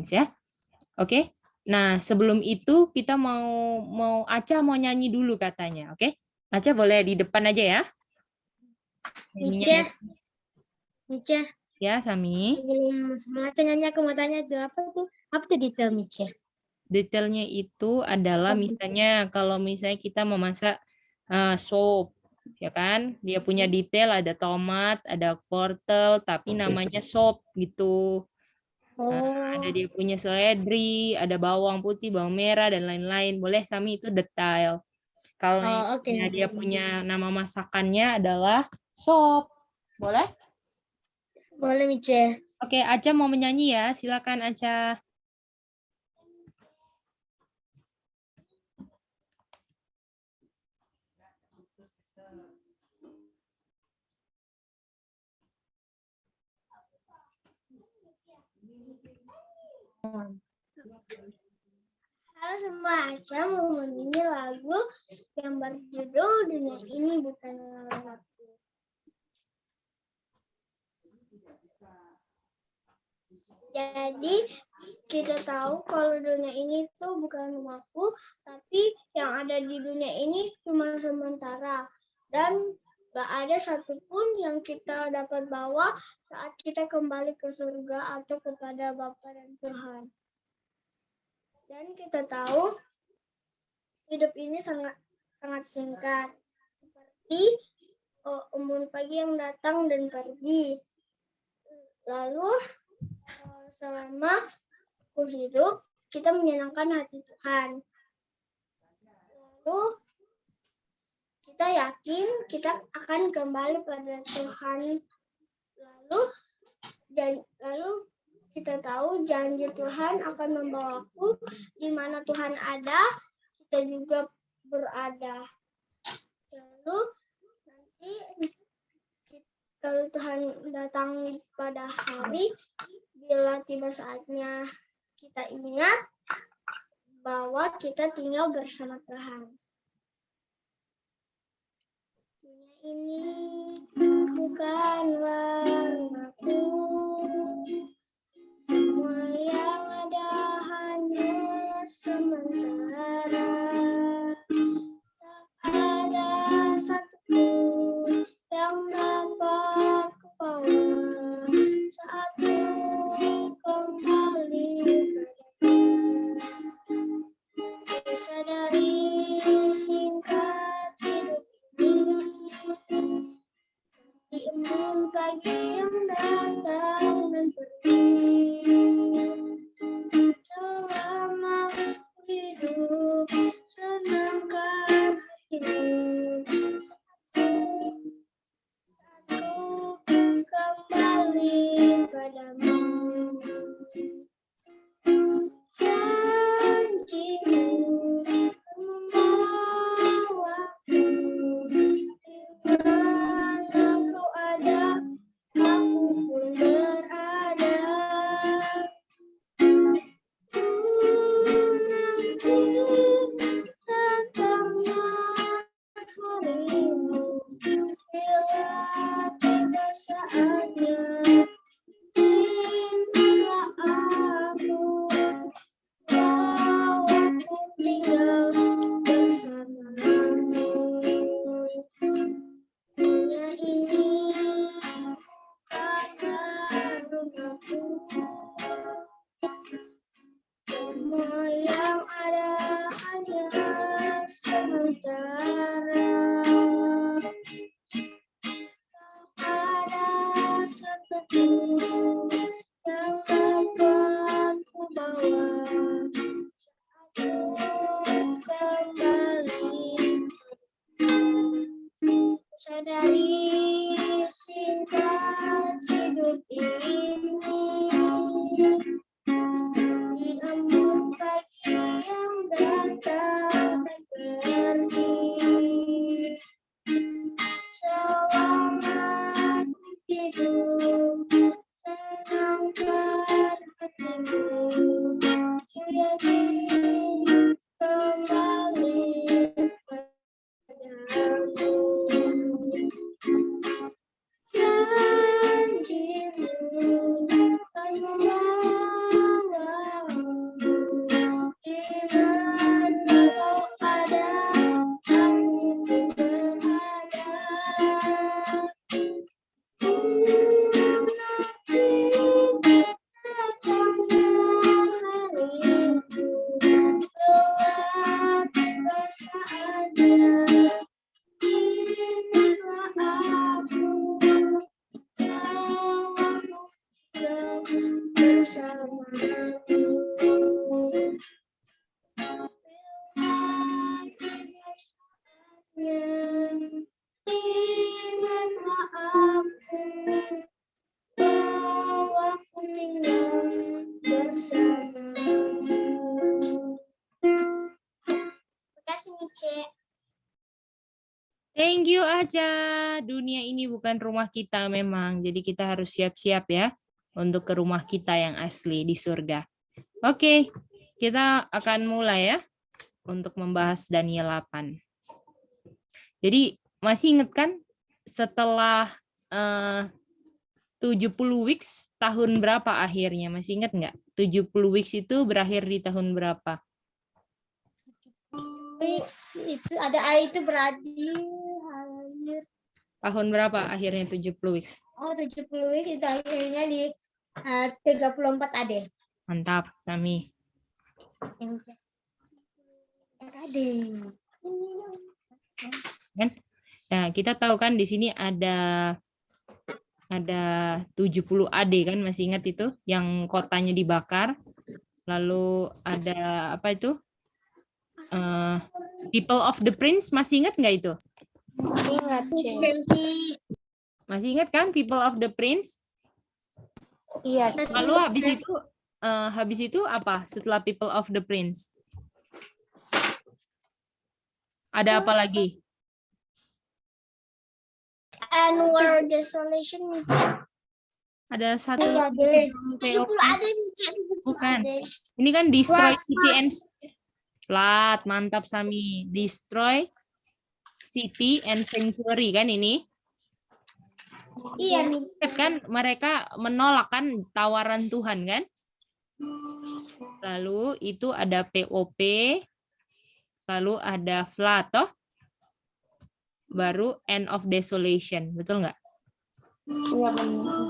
ya. Oke. Nah, sebelum itu kita mau Aca mau nyanyi dulu katanya, oke? Aca boleh di depan aja ya. Mica, Mica, Ya, Sami. sebelum Aca nyanyi aku mau tanya itu apa tuh detail Mica? Detailnya itu adalah misalnya kalau misalnya kita memasak sop, ya kan? Dia punya detail ada tomat, ada wortel, tapi namanya sop gitu. Ada dia punya seledri, ada bawang putih, bawang merah dan lain-lain. Boleh Sami itu detail. Kalau Oke, dia punya nama masakannya adalah sop. Boleh? boleh Mica. Oke, Aca mau menyanyi ya. Silakan Aca. Halo semua, Aca mau menyanyi lagu yang berjudul Dunia Ini Bukan Rumahku. Jadi kita tahu kalau dunia ini tuh bukan rumahku, tapi yang ada di dunia ini cuma sementara. Dan gak ada satupun yang kita dapat bawa saat kita kembali ke surga atau kepada Bapa dan Tuhan. Dan kita tahu hidup ini sangat singkat. Seperti embun pagi yang datang dan pergi. Lalu selama aku hidup, kita menyenangkan hati Tuhan. Lalu kita yakin kita akan kembali pada Tuhan. Lalu kita tahu janji Tuhan akan membawaku di mana Tuhan ada, kita juga berada. Lalu nanti kalau Tuhan datang pada hari, bila tiba saatnya kita ingat bahwa kita tinggal bersama Tuhan. Dunia ini bukanlah rumahku, semua yang ada hanya sementara. Tak ada satupun yang dapat kubawa saat ku kembali padamu. Sadari singkat hidup ini, di embun pagi yang datang dan pergi. Selama hidup, senangkan hatimu saat ku kembali padamu. Janjimu membawaku di mana kau ada, aku pun berada. Menanti datangnya harimu, bila tiba saatnya, izinkanlah aku bawaku tinggal bersamamu. Dunia ini bukanlah rumahku, semua yang ada hanya sementara. Tak ada satupun yang dapat kubawa saat ku kembali. Sadari singkat hidup ini, di embun pagi yang datang dan pergi. Selama hidup, senangkan hatimu, jadi kembali padamu. Janjimu kan membawaku Ingatlah aku bahwa aku tinggal bersamamu. Terima kasih, Mice. Thank you Aca. Dunia ini bukan rumah kita memang. Jadi kita harus siap-siap ya untuk ke rumah kita yang asli di surga. Oke, kita akan mulai ya untuk membahas Daniel 8. Jadi masih ingat kan setelah 70 weeks tahun berapa akhirnya? Masih ingat nggak? 70 weeks itu berakhir di tahun berapa? Weeks itu ada itu berarti akhir. Tahun berapa akhirnya 70 weeks? Oh, 70 weeks itu akhirnya di 34 Ade. Mantap, Sami. Ade. Kan? Nah, kita tahu kan di sini ada 70 AD kan, masih ingat itu yang kotanya dibakar. Lalu ada apa itu? People of the Prince, masih ingat nggak itu? Ingat, Masih ingat kan People of the Prince? Iya. Lalu habis itu apa setelah People of the Prince? Ada apa lagi? And War Desolation, Mice. Ada satu Ade. POP. 70 Ade, Mice. Bukan. Ini kan Destroy City and Flat, mantap Sami. Destroy City and Sanctuary kan ini? Iya, nih. Kan mereka menolak kan tawaran Tuhan kan? Lalu itu ada POP, lalu ada Flat toh? Baru End of Desolation, betul nggak? Iya, benar.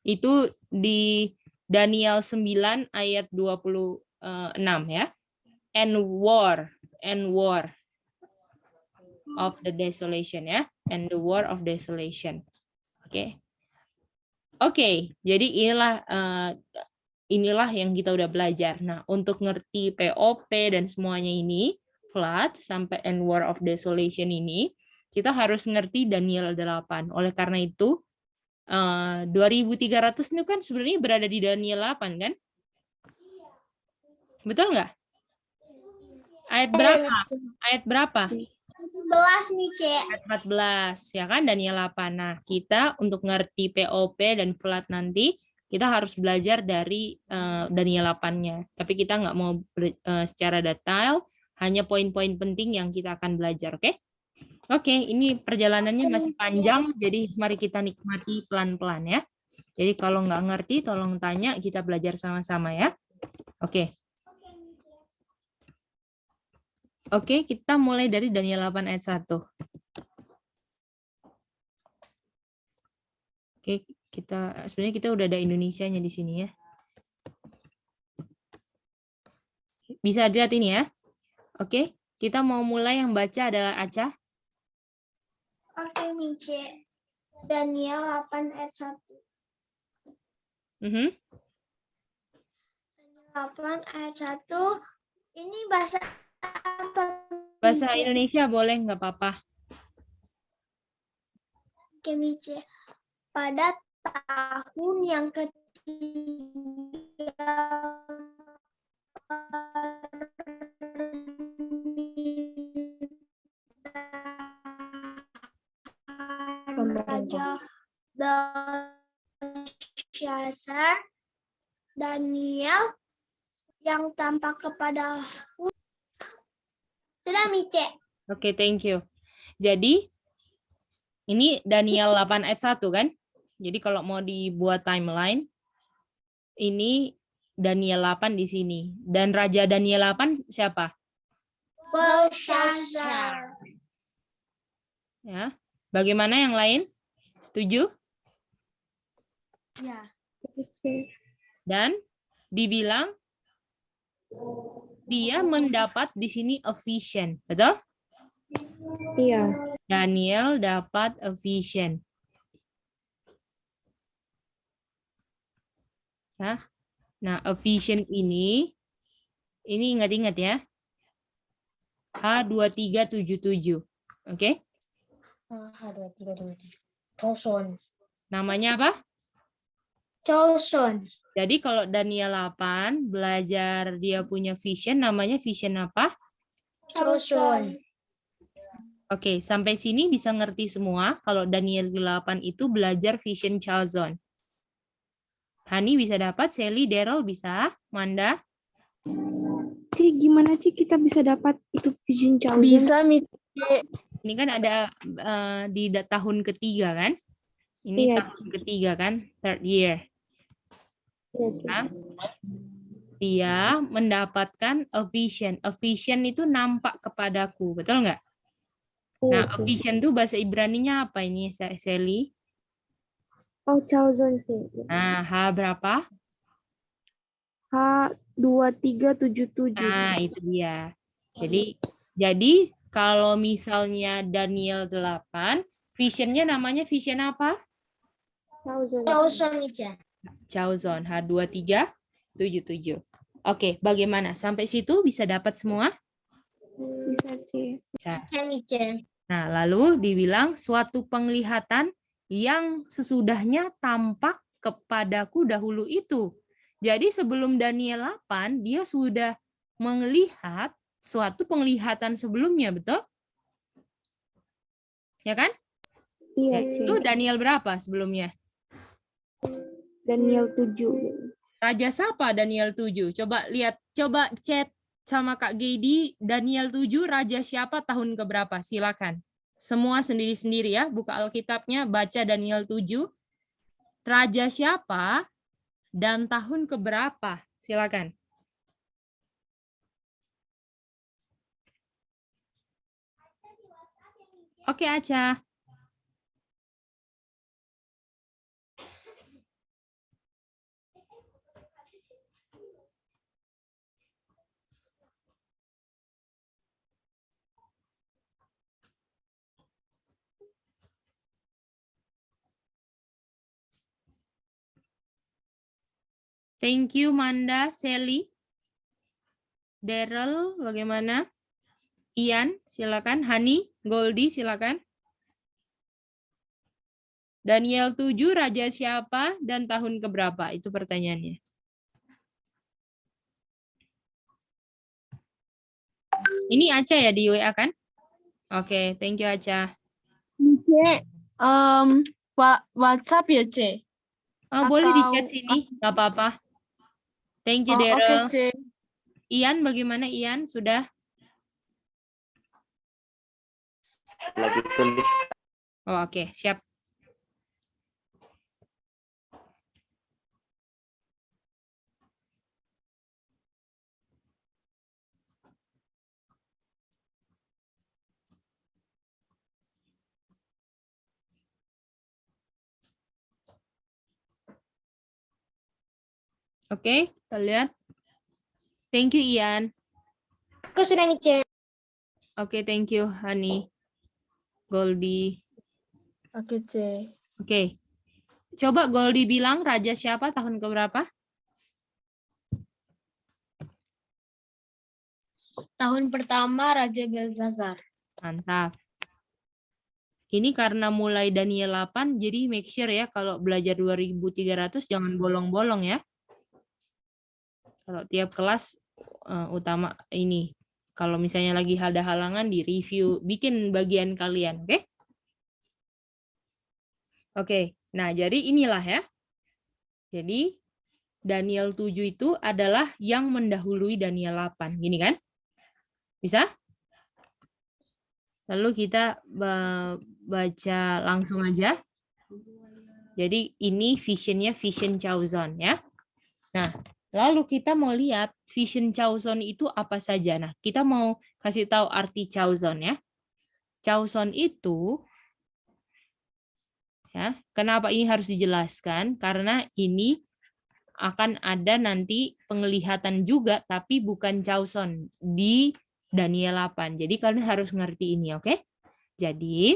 Itu di Daniel 9 ayat 26 ya. And war of the desolation ya. And the war of desolation. Oke. Oke, jadi inilah yang kita udah belajar. Nah, untuk ngerti POP dan semuanya ini, Flood sampai and war of desolation ini, kita harus ngerti Daniel 8. Oleh karena itu 2300 itu kan sebenarnya berada di Daniel 8 kan? Betul nggak? Ayat berapa? Ayat berapa? 11, Mice. Ayat 14 ya kan Daniel 8. Nah, kita untuk ngerti POP dan Flood nanti kita harus belajar dari Daniel 8-nya. Tapi kita nggak mau secara detail, hanya poin-poin penting yang kita akan belajar, oke? Oke, ini perjalanannya masih panjang, jadi mari kita nikmati pelan-pelan ya. Jadi kalau nggak ngerti, tolong tanya, kita belajar sama-sama ya. Oke. Oke, kita mulai dari Daniel 8 ayat 1. Oke, sebenarnya kita udah ada Indonesianya di sini ya. Bisa dilihat ini ya. Oke, kita mau mulai, yang baca adalah Aca. Oke, Mice. Daniel 8 ayat 1. Daniel 8 ayat 1. Ini bahasa apa? Bahasa Mice? Indonesia boleh, nggak apa-apa. Oke, Mice. Pada tahun yang ketiga Raja Belshazzar, Daniel yang tampak kepada sudah, Mice. Oke, thank you. Jadi, ini Daniel 8 ayat 1 kan? Jadi kalau mau dibuat timeline, ini Daniel 8 di sini. Dan Raja Daniel 8 siapa? Belshazzar. Ya. Bagaimana yang lain? Setuju? Ya. Dan dibilang dia mendapat di sini a vision, betul? Iya. Daniel dapat a vision. Ya. Nah, a vision ini ingat-ingat ya. H2377. Oke? Choson. Namanya apa? Choson. Jadi kalau Daniel 8 belajar dia punya vision, namanya vision apa? Choson. Oke, sampai sini bisa ngerti semua kalau Daniel 8 itu belajar vision Chaozon. Hani bisa dapat, Sally, Daryl bisa, Manda? Ci, gimana Ci kita bisa dapat itu vision Chosen? Bisa, Ini kan ada di tahun ketiga kan? Ini Iya. tahun ketiga kan? Third year. Iya, Ci. Nah, dia mendapatkan a vision. A vision itu nampak kepadaku, betul nggak? Iya, Nah, a Ci. vision itu bahasa Ibraninya apa ini, Sally? Oh, Chosen sih. Nah, H berapa? H2377. Nah, itu dia. Jadi kalau misalnya Daniel 8, visionnya namanya vision apa? Chosen. Choson, Ica. Chaozon H2377. Oke, bagaimana? Sampai situ bisa dapat semua? Bisa Ci. Bisa. Ica. Nah, lalu dibilang suatu penglihatan yang sesudahnya tampak kepadaku dahulu itu. Jadi sebelum Daniel 8, dia sudah melihat suatu penglihatan sebelumnya, betul? Ya kan? Iya, Ci. Itu Daniel berapa sebelumnya? Daniel 7. Raja siapa Daniel 7? Coba lihat, coba chat sama Kak Gedi, Daniel 7 raja siapa tahun keberapa? Silakan. Semua sendiri-sendiri ya, buka Alkitabnya, baca Daniel 7. Raja siapa dan tahun keberapa? Silakan. Oke, Aca. Thank you, Manda, Sally. Daryl, bagaimana? Ian, silakan. Hani, Goldie, silakan. Daniel 7, raja siapa dan tahun keberapa? Itu pertanyaannya. Ini Aca ya di WA kan? Oke, thank you Aca. WhatsApp ya, C? Oh, boleh di Atau- chat sini, nggak apa-apa. Thank you, Oh, oke, Daryl. C. Ian, bagaimana Ian? Sudah? Lagi tulis. Oh, oke, siap. Oke, kita lihat. Thank you, Ian. Aku sudah, Ica. Oke, thank you, Hani. Goldie. Oke, C. Oke. Coba Goldie bilang raja siapa tahun keberapa? Tahun pertama Raja Belshazzar. Mantap. Ini karena mulai Daniel 8, jadi make sure ya kalau belajar 2300 jangan bolong-bolong ya. Kalau tiap kelas utama ini. Kalau misalnya lagi ada halangan di review, bikin bagian kalian, oke? Oke, nah jadi inilah ya. Jadi Daniel 7 itu adalah yang mendahului Daniel 8, gini kan? Bisa? Lalu kita baca langsung aja. Jadi ini visionnya vision Chaozon ya. Nah, lalu kita mau lihat vision Chaozon itu apa saja. Nah, kita mau kasih tahu arti Chaozon ya. Chaozon itu ya, kenapa ini harus dijelaskan? Karena ini akan ada nanti penglihatan juga tapi bukan Chaozon di Daniel 8. Jadi kalian harus ngerti ini, oke? Jadi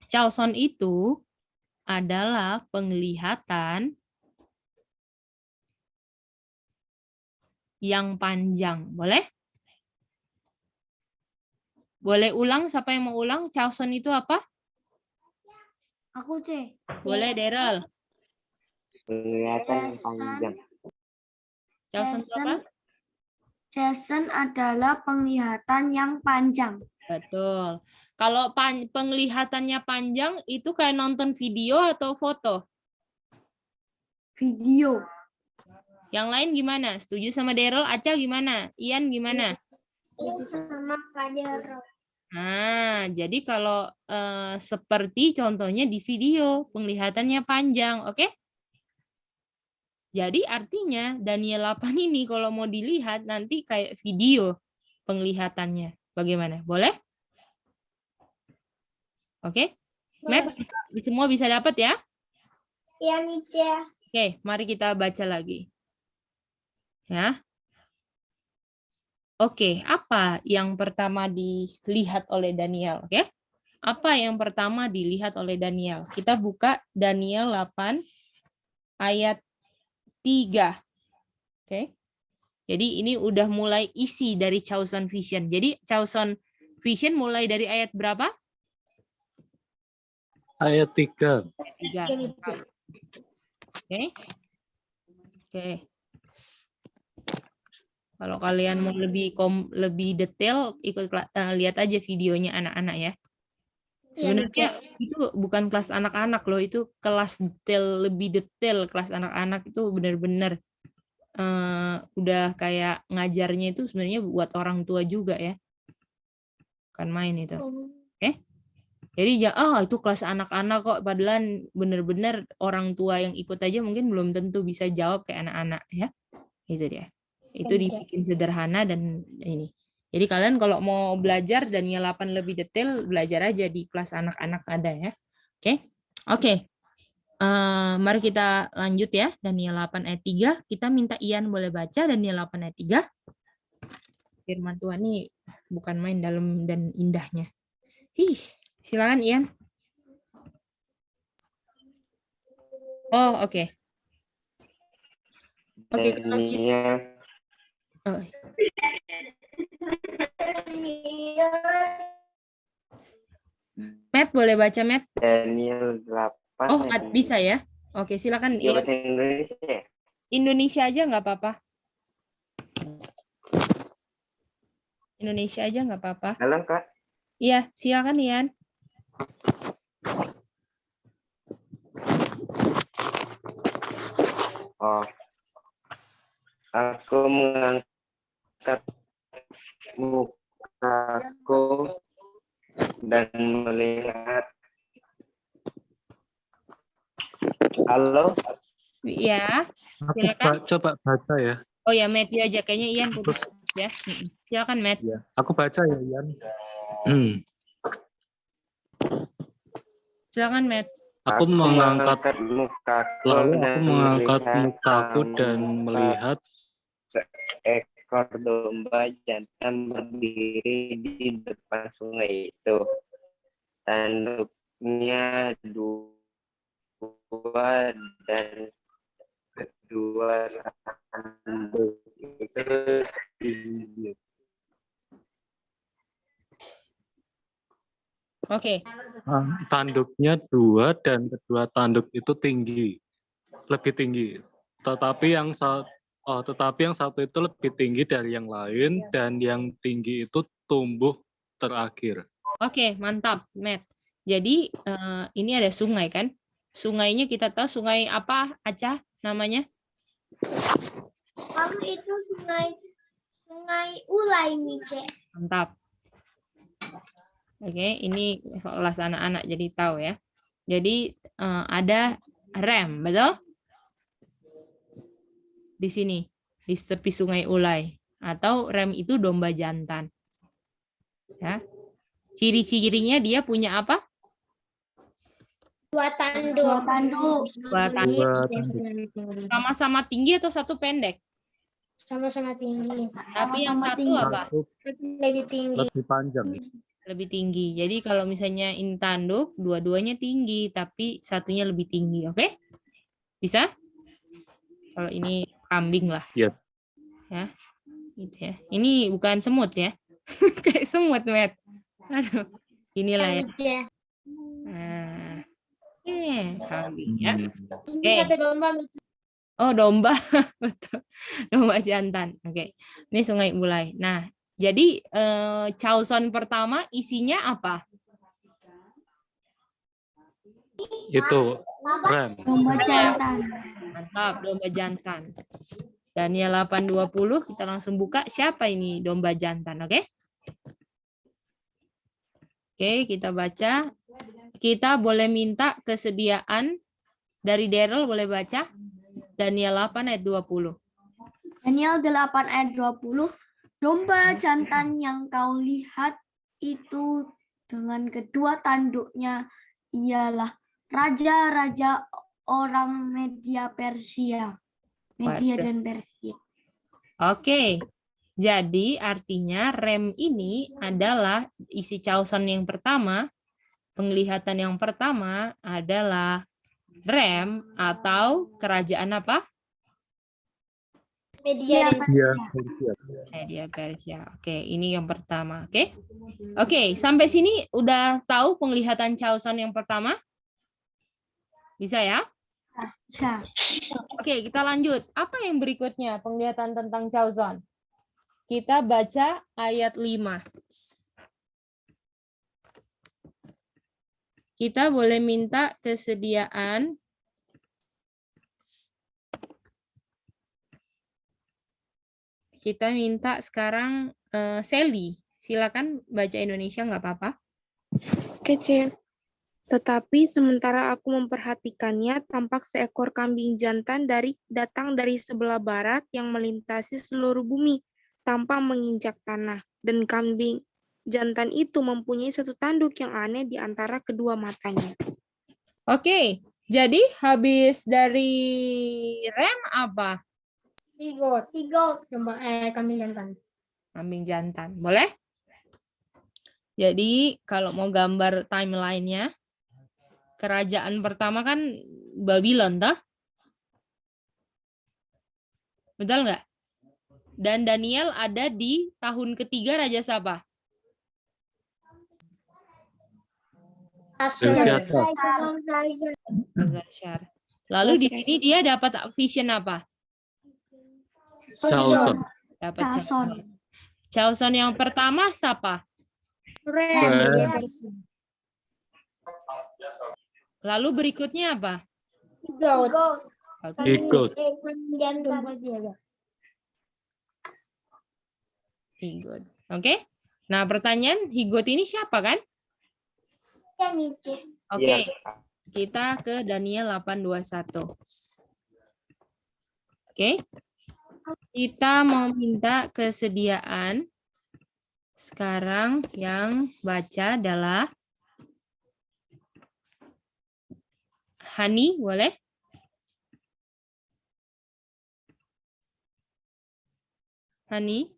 Chaozon itu adalah penglihatan yang panjang. Boleh? Boleh ulang? Siapa yang mau ulang? Chaoson itu apa? Aku C. Boleh, Daryl. Penglihatan yang panjang. Chaoson itu apa? Jason adalah penglihatan yang panjang. Betul. Kalau penglihatannya panjang, itu kayak nonton video atau foto? Video. Yang lain gimana? Setuju sama Daryl? Aca gimana? Ian gimana? Sama Kadero. Nah, jadi kalau seperti contohnya di video, penglihatannya panjang, oke? Jadi artinya Daniel 8 ini kalau mau dilihat nanti kayak video penglihatannya. Bagaimana? Boleh? Oke? Matt, semua bisa dapat ya? Iya, Nice. Oke, mari kita baca lagi. Ya. Oke, apa yang pertama dilihat oleh Daniel? Oke. Apa yang pertama dilihat oleh Daniel? Kita buka Daniel 8 ayat 3. Oke. Jadi ini udah mulai isi dari Chaoson Vision. Jadi Chaoson Vision mulai dari ayat berapa? Ayat 3. 3. Oke. Oke. Kalau kalian mau lebih detail, ikut lihat aja videonya anak-anak ya. Sebenarnya itu bukan kelas anak-anak loh, itu kelas detail, lebih detail. Kelas anak-anak itu benar-benar udah kayak ngajarnya itu sebenarnya buat orang tua juga ya. Bukan main itu. Oke. Jadi itu kelas anak-anak kok, padahal benar-benar orang tua yang ikut aja mungkin belum tentu bisa jawab kayak anak-anak ya. Itu dia. Itu dibikin sederhana dan ini. Jadi kalian kalau mau belajar Daniel 8 lebih detail, belajar aja di kelas anak-anak ada ya. Oke. Oke. Mari kita lanjut ya. Daniel 8 ayat 3. Kita minta Ian boleh baca Daniel 8 ayat 3. Firman Tuhan ini bukan main dalam dan indahnya. Silakan Ian. Oh, oke. Oke, kalau gitu. Oh. Matt boleh baca, Matt? Daniel 8. Oh, bisa ya? Oke, silakan. Iya, bahasa Indonesia. Indonesia aja nggak apa-apa. Indonesia aja nggak apa-apa. Halo, Kak. Iya, silakan Ian. Oh. Aku mengangkat mukaku dan melihat. Halo? Iya, Aku silakan. coba baca ya. Oh ya, Matt aja. Kayaknya Ian putus ya. Silakan, Matt. Ya. Aku baca ya, Ian. Silakan, Matt. Aku mengangkat mukaku lalu dan aku mengangkat melihat mukaku dan melihat seekor domba jantan berdiri di depan sungai itu. Tanduknya 2 dan kedua tanduk itu tinggi. Oke. tanduknya 2 dan kedua tanduk itu tinggi, lebih tinggi. Tetapi yang satu itu lebih tinggi dari yang lain dan yang tinggi itu tumbuh terakhir. Oke, mantap, Matt. Jadi ini ada sungai kan? Sungainya kita tahu sungai apa, Aca namanya? Kamu itu sungai Ulai, Nice. Mantap. Oke, ini kelas anak-anak jadi tahu ya. Jadi ada rem, betul? Di sini, di tepi sungai Ulai. Atau rem itu domba jantan. Ya. Ciri-cirinya dia punya apa? 2 tanduk. 2 tanduk. Sama-sama tinggi atau satu pendek? Sama-sama tinggi. Tapi yang satu apa? Lebih tinggi. Lebih panjang. Lebih tinggi. Jadi kalau misalnya ini tanduk, dua-duanya tinggi, tapi satunya lebih tinggi. Oke? Bisa? Kalau ini kambing lah. Iya. Ya. Gitu ya. Ini bukan semut ya. Kayak semut, Met. Aduh, inilah ya. Nah, kambing ya. Ini kata domba. Oh, domba. Betul. Domba jantan. Oke. Ini Sungai Bulai. Nah, jadi Chawson pertama isinya apa? Itu rem. Domba jantan. Mantap, domba jantan. Daniel 8:20 kita langsung buka. Siapa ini domba jantan, oke? Oke, kita baca. Kita boleh minta kesediaan dari Daryl, boleh baca? Daniel 8 ayat 20. Daniel 8 ayat 20. Domba jantan yang kau lihat itu dengan kedua tanduknya ialah raja-raja orang Media Persia. Media Waduh. dan Persia. Oke, jadi artinya rem ini adalah isi Chawson yang pertama, penglihatan yang pertama adalah rem atau kerajaan apa? Media dan Media Persia. Oke, ini yang pertama. Oke, sampai sini udah tahu penglihatan Chawson yang pertama? Bisa ya? Bisa. Oke, kita lanjut. Apa yang berikutnya penglihatan tentang Chawson? Kita baca ayat 5. Kita boleh minta kesediaan kita minta sekarang Sally. Silakan baca Indonesia nggak apa-apa. Kece. Tetapi sementara aku memperhatikannya, tampak seekor kambing jantan datang dari sebelah barat yang melintasi seluruh bumi tanpa menginjak tanah. Dan kambing jantan itu mempunyai satu tanduk yang aneh di antara kedua matanya. Oke, jadi habis dari rem apa? Higot. Domba kambing jantan. Kambing jantan. Boleh? Jadi kalau mau gambar timeline-nya, kerajaan pertama kan Babylon, toh? Betul nggak? Dan Daniel ada di tahun ketiga Raja siapa? Belshazzar. Lalu di sini dia dapat vision apa? Chawson. Dapat Chawson. Chawson yang pertama siapa? Rem. Lalu berikutnya apa? Higot. Oke. Higot. Jantan. Higot. Oke. Nah, pertanyaan Higot ini siapa kan? Ya, Mice. Oke. Iya. Kita ke Daniel 8:21. Oke. Kita mau minta kesediaan. Sekarang yang baca adalah Hani, boleh? Hani?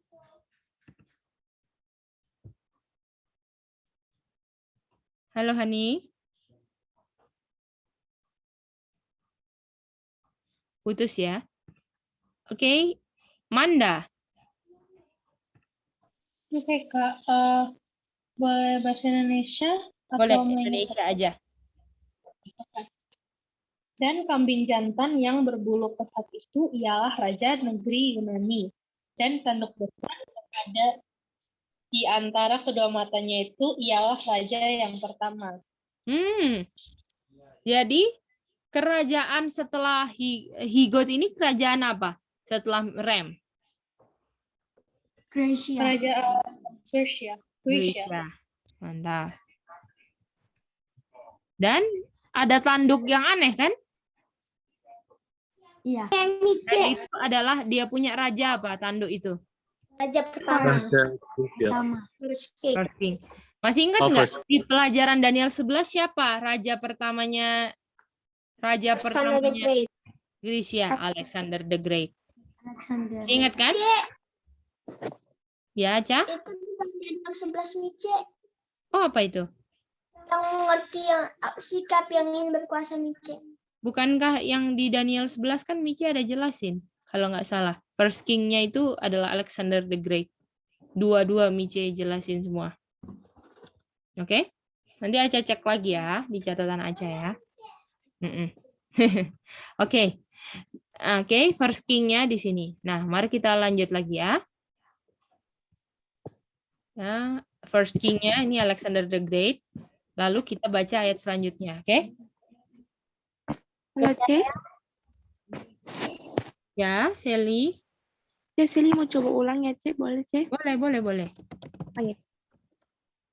Halo Hani? Putus ya. Oke. Manda. Oke Kak, boleh bahasa Indonesia Boleh atau Indonesia aja. Dan kambing jantan yang berbulu pesat itu ialah raja negeri Yunani, dan tanduk besar ada di antara kedua matanya itu ialah raja yang pertama. Jadi kerajaan setelah Higot ini kerajaan apa? Setelah Rem? Gracia. Kerajaan Persia. Grecia. Mantap. Dan ada tanduk yang aneh kan? Iya. Ya, Mice. Dan itu adalah dia punya raja apa tanduk itu? Raja pertama. Pertama. Terus First King. Masih ingat nggak di pelajaran Daniel 11 siapa raja pertamanya Alexander the Great. Grecia? Alexander the Great. Alexander. Masih ingat kan? Ya, Ca? Itu bukan Daniel 11 Mice. Oh, apa itu? Yang ngerti yang sikap yang ingin berkuasa Mice. Bukankah yang di Daniel 11 kan Michi ada jelasin? kalau nggak salah. First king-nya itu adalah Alexander the Great. Dua-dua Mice jelasin semua. Oke? Nanti Aca cek lagi ya di catatan Aca ya. Oke. Oke, first king-nya di sini. Nah, mari kita lanjut lagi ya. Nah, first king-nya ini Alexander the Great. Lalu kita baca ayat selanjutnya, oke? Halo, C. Ya, Sally. Sally mau coba ulang ya, C? Boleh, C? Boleh. Oh, ya.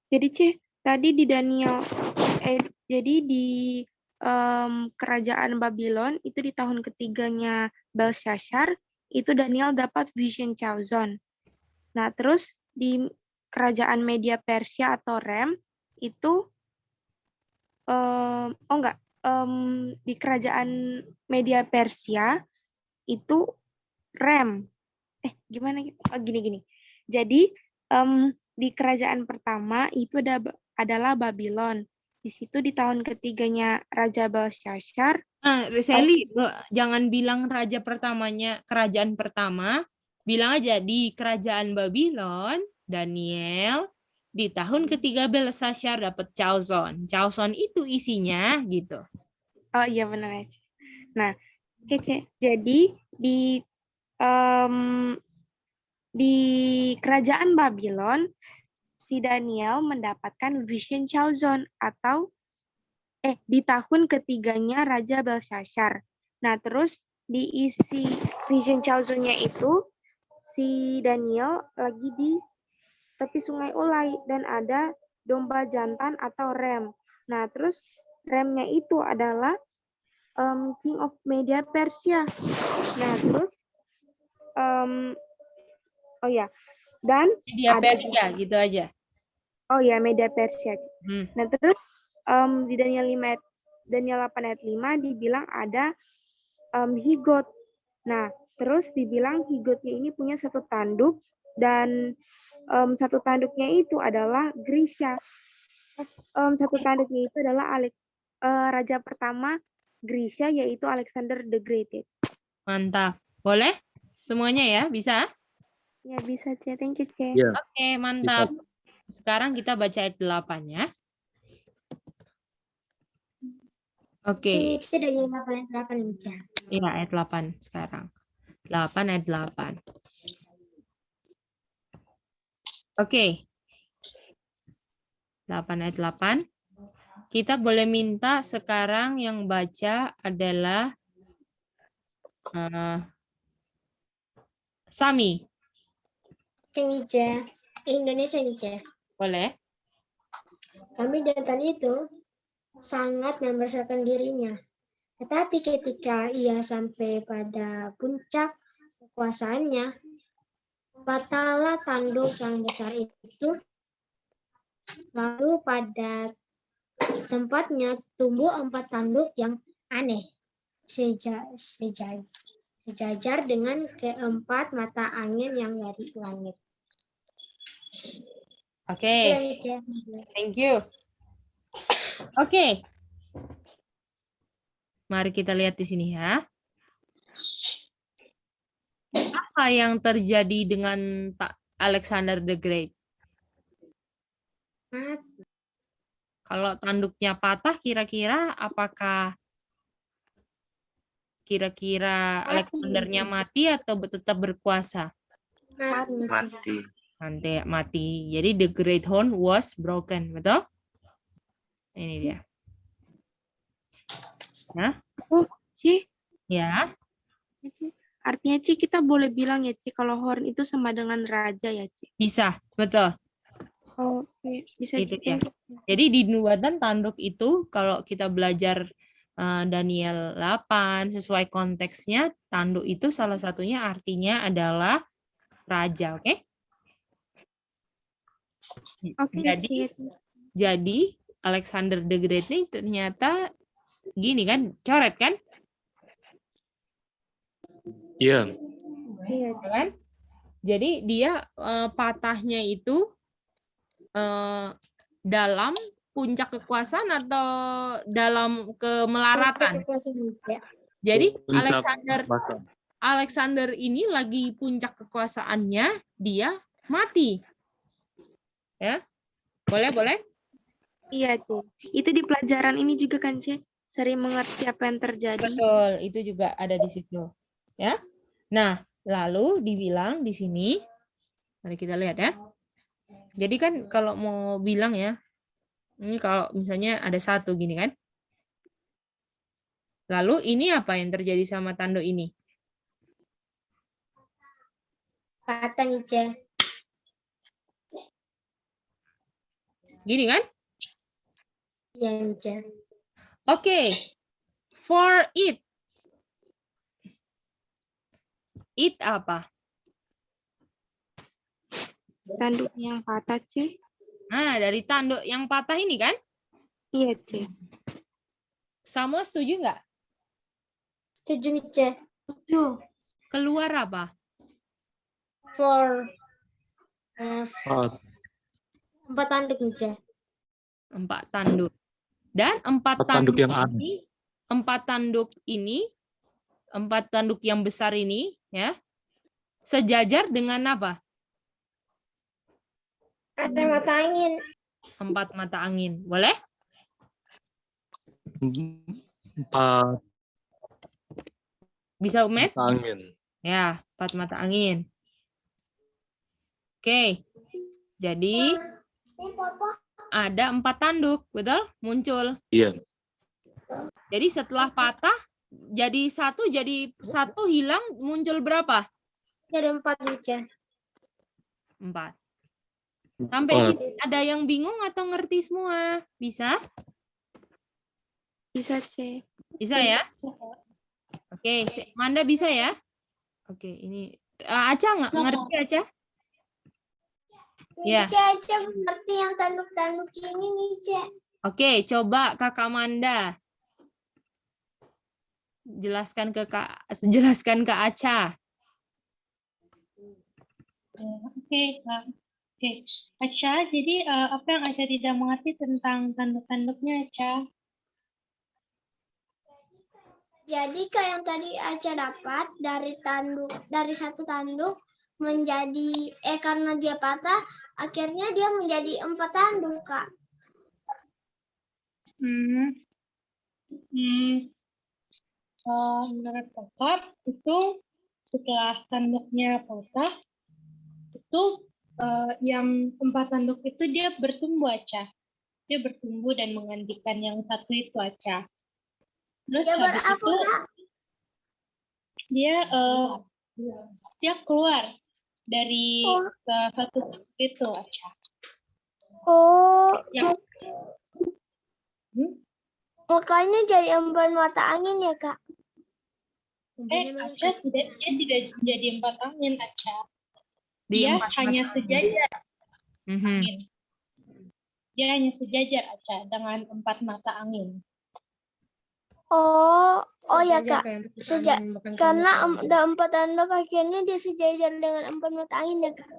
Jadi, C, tadi di Daniel, jadi di kerajaan Babylon, itu di tahun ketiganya Belshazzar, itu Daniel dapat vision Chauzon. Nah, terus di kerajaan Media Persia atau Rem, itu, di kerajaan Media Persia, itu Rem. Gimana? Oh, gini. Jadi di kerajaan pertama itu adalah Babylon. Di situ di tahun ketiganya Raja Belshazzar. Sally, jangan bilang raja pertamanya, kerajaan pertama. Bilang aja di kerajaan Babylon, Daniel di tahun ketiga Belshazzar dapat Chauzon. Chauzon itu isinya gitu. Oh iya benar aja. Nah, kece. Jadi di kerajaan Babylon, si Daniel mendapatkan vision Chauzon atau di tahun ketiganya Raja Belshazzar. Nah, terus diisi vision Chauzonnya itu si Daniel lagi di tepi Sungai Ulai dan ada domba jantan atau rem. Nah, terus remnya itu adalah King of Media Persia. Nah, terus dan Media Persia gitu aja. Oh ya, Media Persia. Nah, terus di Daniel 8 ayat 5 dibilang ada Higot. Nah, terus dibilang Higotnya ini punya satu tanduk dan satu tanduknya itu adalah Grisha. Satu tanduknya itu adalah raja pertama Grisha, yaitu Alexander the Great. Mantap. Boleh? Semuanya ya? Bisa? Ya, bisa, C. Thank you, C. Ya. Oke, mantap. Sekarang kita baca ayat 8 ya. Oke. Itu dari 8 baca. Iya, ayat 8 sekarang. 8 ayat 8. Oke. 8 ayat 8. Kita boleh minta sekarang yang baca adalah Sami. Mica. Indonesia, Mica. Boleh? Kami jantan itu sangat membesarkan dirinya. Tetapi ketika ia sampai pada puncak kekuasaannya, patahlah tanduk yang besar itu, lalu pada tempatnya tumbuh 4 tanduk yang aneh, sejajar dengan keempat mata angin yang dari langit. Oke. Thank you. Oke. Mari kita lihat di sini ya. Apa yang terjadi dengan Alexander the Great? Kalau tanduknya patah, kira-kira apakah Alexandernya mati atau tetap berkuasa? Mati. Jadi the great horn was broken, betul? Ini dia. Nah, C. Ya. Artinya, C, kita boleh bilang ya, C, kalau horn itu sama dengan raja ya, C? Bisa, betul. Oh, bisa. Itu ya. Jadi di nubuatan tanduk itu kalau kita belajar Daniel 8 sesuai konteksnya, tanduk itu salah satunya artinya adalah raja, oke? Jadi Alexander the Great ini ternyata gini kan, coret kan? Iya. Iya. Kan? Jadi dia patahnya itu dalam puncak kekuasaan atau dalam kemelaratan? Jadi Puncak Alexander kekuasaan. Alexander ini lagi puncak kekuasaannya, dia mati. Ya, boleh? Iya, C. Itu di pelajaran ini juga kan, C? Sering mengerti apa yang terjadi. Betul, itu juga ada di situ. Ya. Nah, lalu dibilang di sini, mari kita lihat ya. Jadi kan kalau mau bilang ya, ini kalau misalnya ada satu gini kan. Lalu ini apa yang terjadi sama tanduk ini? Patah nih, Ce. Gini kan? Iya, Ce. Oke. For it. It apa? Tanduk yang patah, C. Nah, dari tanduk yang patah ini kan? Iya, C. Semua setuju nggak? Setuju nih, Ce. Setuju. Keluar apa? For Oh, 4 tanduk nih, Ce. 4 tanduk. Dan 4 tanduk tanduk yang aneh. ini, 4 tanduk ini, 4 tanduk yang besar ini, ya, sejajar dengan apa? Ada mata angin. 4 mata angin. Boleh? 4 Bisa, Umet? mata angin. Ya, 4 mata angin. Oke. Jadi, ada 4 tanduk, betul? Muncul. Iya. Jadi setelah patah, jadi satu hilang, muncul berapa? Ada 4 nih, Ce. 4. Sampai sini ada yang bingung atau ngerti semua? Bisa? Bisa, C. Bisa ya? Oke, Manda bisa ya? Oke, ini Aca nggak ngerti, Aca? Ya. Ce ngerti yang tanduk-tanduk ini nih, Ce. Oke, coba Kakak Manda jelaskan ke Aca. Oke, Kak. Oke, Aca, jadi apa yang Aca tidak mengerti tentang tanduk-tanduknya, Aca? Jadi kayak yang tadi Aca dapat dari satu tanduk menjadi karena dia patah, akhirnya dia menjadi 4 tanduk, Kak. Menurut Kakak, itu setelah tanduknya patah, itu yang 4 tanduk itu dia bertumbuh, Aca. Dia bertumbuh dan menggantikan yang satu itu, Aca. Terus Dia habis berapa, itu Kak? dia keluar dari satu tanduk itu, Aca. Oh, Yang makanya jadi 4 mata angin ya, Kak? Aca dia tidak jadi 4 angin, Aca. Di Dia 4 hanya mata sejajar angin. angin. Dia hanya sejajar, Aca, dengan 4 mata angin. Oh ya, Kak. Karena ada 4 tanduk, akhirnya dia sejajar dengan 4 mata angin ya, Kak?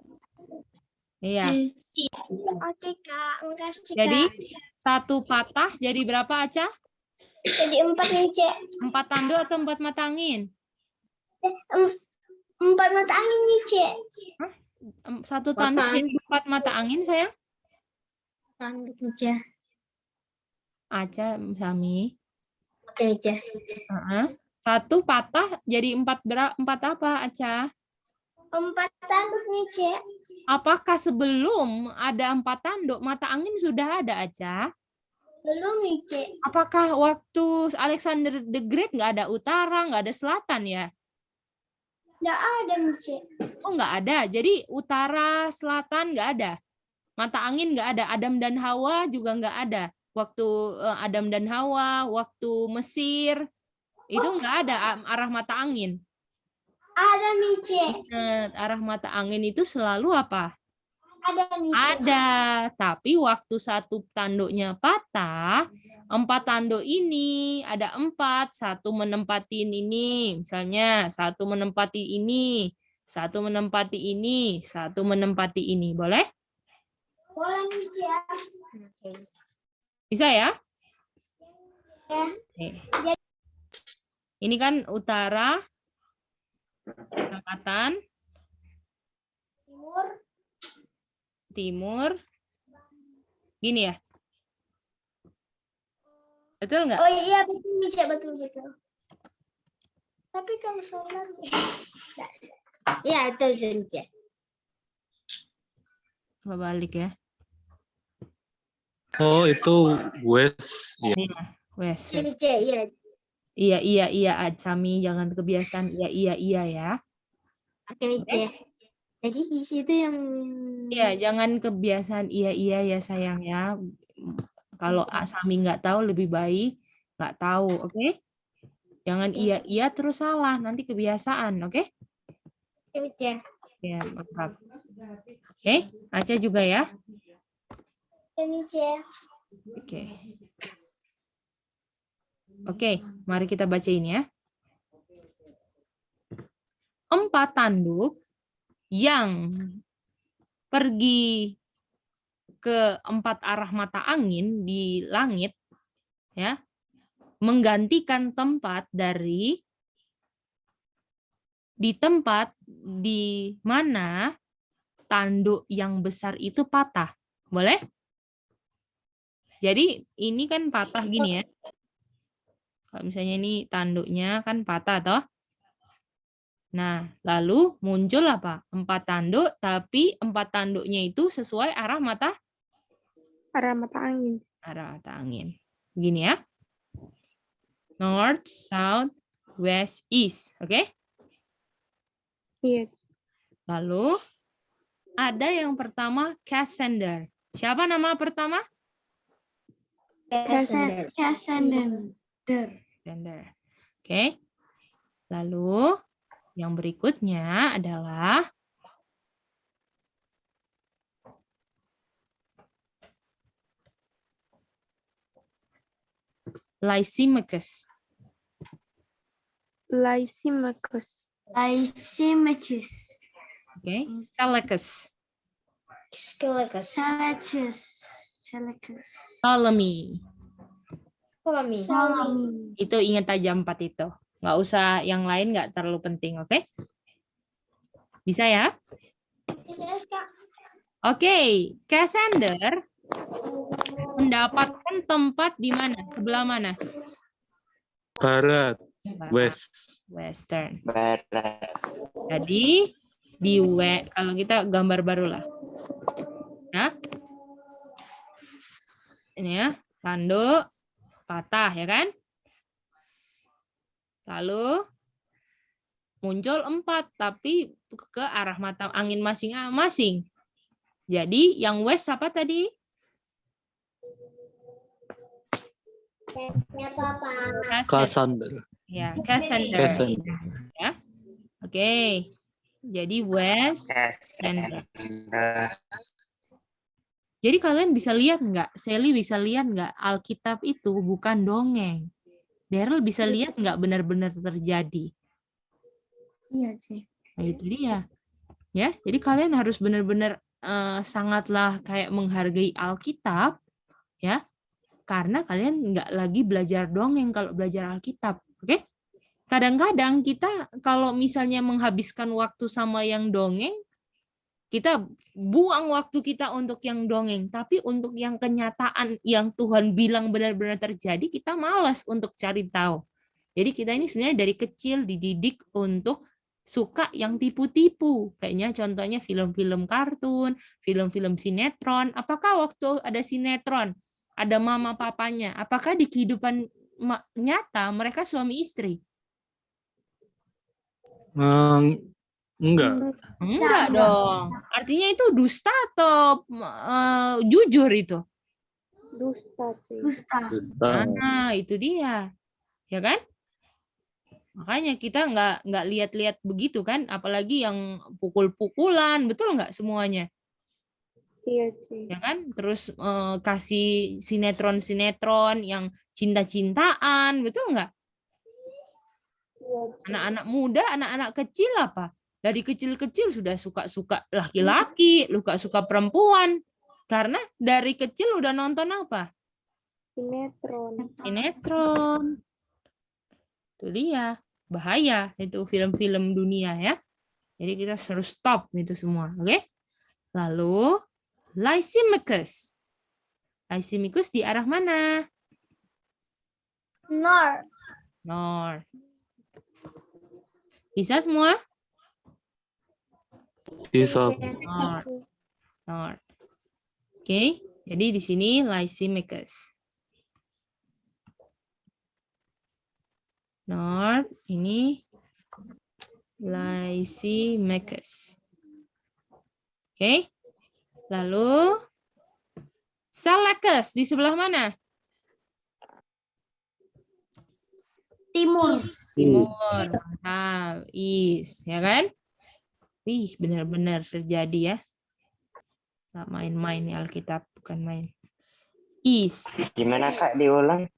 Iya. Iya. Oke, Kak. Makasih, Jadi Kak. satu patah jadi berapa, Aca? Jadi 4 nih, Ce. 4 tanduk atau 4 mata angin? 4 mata angin nih, Ce. Satu tanduk jadi 4 mata angin, sayang? Tanduk nih, Ce. Aca, Sami. Oke, Ce. Satu patah jadi 4 apa, Aca? 4 tanduk nih, Ce. Apakah sebelum ada 4 tanduk mata angin sudah ada, Aca? Belum nih, Ce. Apakah waktu Alexander the Great nggak ada utara, nggak ada selatan ya? Nggak ada nih, Ce. Oh, nggak ada. Jadi utara, selatan nggak ada. Mata angin nggak ada. Adam dan Hawa juga nggak ada. Waktu Adam dan Hawa, waktu Mesir, itu nggak ada arah mata angin. Ada nih, Ce. Arah mata angin itu selalu apa? Ada nih, Ce. Ada, tapi waktu satu tanduknya patah, 4 tanduk ini ada 4, satu menempati ini, misalnya satu menempati ini, satu menempati ini, satu menempati ini, boleh? Boleh nih, Ce. Bisa ya? Ya. Oke. Ini kan utara, Selatan, Timur. timur. Gini ya? Betul nggak? Oh iya betul Mice, betul. Tapi kalau solar ya betul Mice. Coba balik ya. Oh, itu west. Ya. Iya, west. Mice, iya. Iya, Acami, jangan kebiasaan iya ya. Oke Mice. Jadi di situ yang Iya, jangan kebiasaan iya ya sayang ya. Kalau Asami nggak tahu lebih baik nggak tahu, oke? Jangan iya terus salah, nanti kebiasaan, oke? Mice. Ya, mantap. Oke, Aceh juga ya. Ya Mice. Oke. Oke, mari kita bacain ya. 4 tanduk yang pergi ke 4 arah mata angin di langit, ya, menggantikan tempat di tempat di mana tanduk yang besar itu patah. Boleh? Jadi ini kan patah gini ya. Kalau misalnya ini tanduknya kan patah toh. Nah, lalu muncul apa? 4 tanduk, tapi 4 tanduknya itu sesuai arah mata angin. arah mata angin. Begini ya. North, south, west, east. Oke? Iya. Lalu ada yang pertama Cassander. Siapa nama pertama? Cassander. Cassander. Oke. Lalu yang berikutnya adalah Lysimachus. Oke. Seleucus. Ptolemy. Itu ingat aja 4 itu. Nggak usah yang lain, nggak terlalu penting, oke? Bisa ya? Oke, Cassander mendapatkan tempat di mana? Sebelah mana? Barat, Barat. west. Western. Barat. Jadi kalau kita gambar baru lah. Ya. Ini ya, tanduk patah ya kan? Lalu muncul 4 tapi ke arah mata angin masing-masing. Jadi yang west apa tadi? Cassander. Ya, Cassander. Ya. Oke. Jadi west, Cassander. Jadi kalian bisa lihat nggak? Sally bisa lihat nggak? Alkitab itu bukan dongeng. Daryl bisa lihat nggak benar-benar terjadi? Iya sih. Nah, itu dia. Ya, jadi kalian harus benar-benar sangatlah kayak menghargai Alkitab, ya, karena kalian nggak lagi belajar dongeng kalau belajar Alkitab, oke? Kadang-kadang kita kalau misalnya menghabiskan waktu sama yang dongeng, kita buang waktu kita untuk yang dongeng, tapi untuk yang kenyataan yang Tuhan bilang benar-benar terjadi, kita malas untuk cari tahu. Jadi kita ini sebenarnya dari kecil dididik untuk suka yang tipu-tipu. Kayaknya contohnya film-film kartun, film-film sinetron. Apakah waktu ada sinetron, ada mama papanya, apakah di kehidupan nyata mereka suami istri? Enggak. Enggak dong. Artinya itu dusta atau jujur itu? Dusta. Nah, itu dia. Ya kan? Makanya kita nggak lihat-lihat begitu kan, apalagi yang pukul-pukulan, betul nggak semuanya? Iya sih. Ya kan? Terus kasih sinetron-sinetron yang cinta-cintaan, betul nggak? Anak-anak muda, anak-anak kecil apa? Dari kecil-kecil sudah suka-suka laki-laki, suka perempuan. Karena dari kecil udah nonton apa? Sinetron. Sinetron. Itu dia. bahaya itu film-film dunia ya. Jadi kita harus stop itu semua, oke? Lalu Lysimachus. Lysimachus di arah mana? North. North. Bisa semua? Bisa. North. North. Oke, jadi di sini Lysimachus. North, ini Lysimachus. Oke, lalu Seleucus di sebelah mana? Timur. Timur. Nah, East, ya kan? Wih, benar-benar terjadi ya. Nggak main-main nih Alkitab, bukan main. East. Gimana Kak diulang?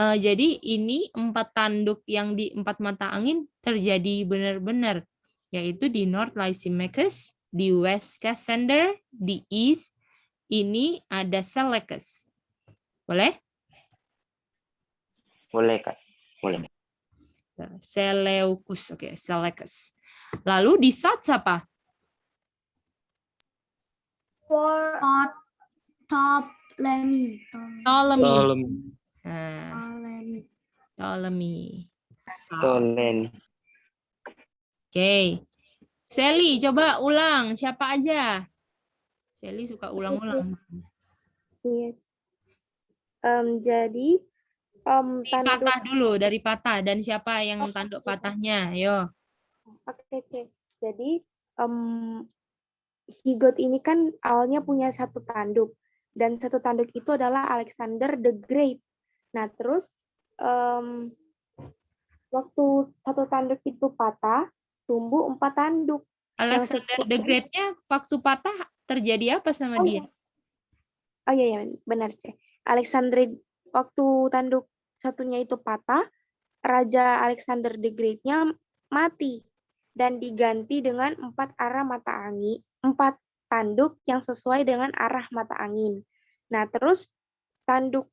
Jadi ini 4 tanduk yang di 4 mata angin terjadi benar-benar, yaitu di North Lysimachus, di West Cassander, di East ini ada Seleucus. Boleh? Boleh Kak. Boleh. Seleucus, oke, Seleucus. Lalu di South siapa? Ptolemy. Ptolemy. Nah, Ptolemy. South. Tolen. Oke. Sally, coba ulang. Siapa aja? Sally suka ulang-ulang. Iya. Jadi Dari tanduk. patah dulu, dari patah. Dan siapa yang tanduk patahnya? Ayo. Oke, Cek. Jadi Higot ini kan awalnya punya satu tanduk, dan satu tanduk itu adalah Alexander the Great. Nah, terus waktu satu tanduk itu patah, tumbuh 4 tanduk. Alexander the Great-nya waktu patah terjadi apa sama dia? Oh iya, benar, Cek. Alexander, waktu tanduk satunya itu patah, Raja Alexander the Great-nya mati dan diganti dengan 4 arah mata angin, 4 tanduk yang sesuai dengan arah mata angin. Nah, terus tanduk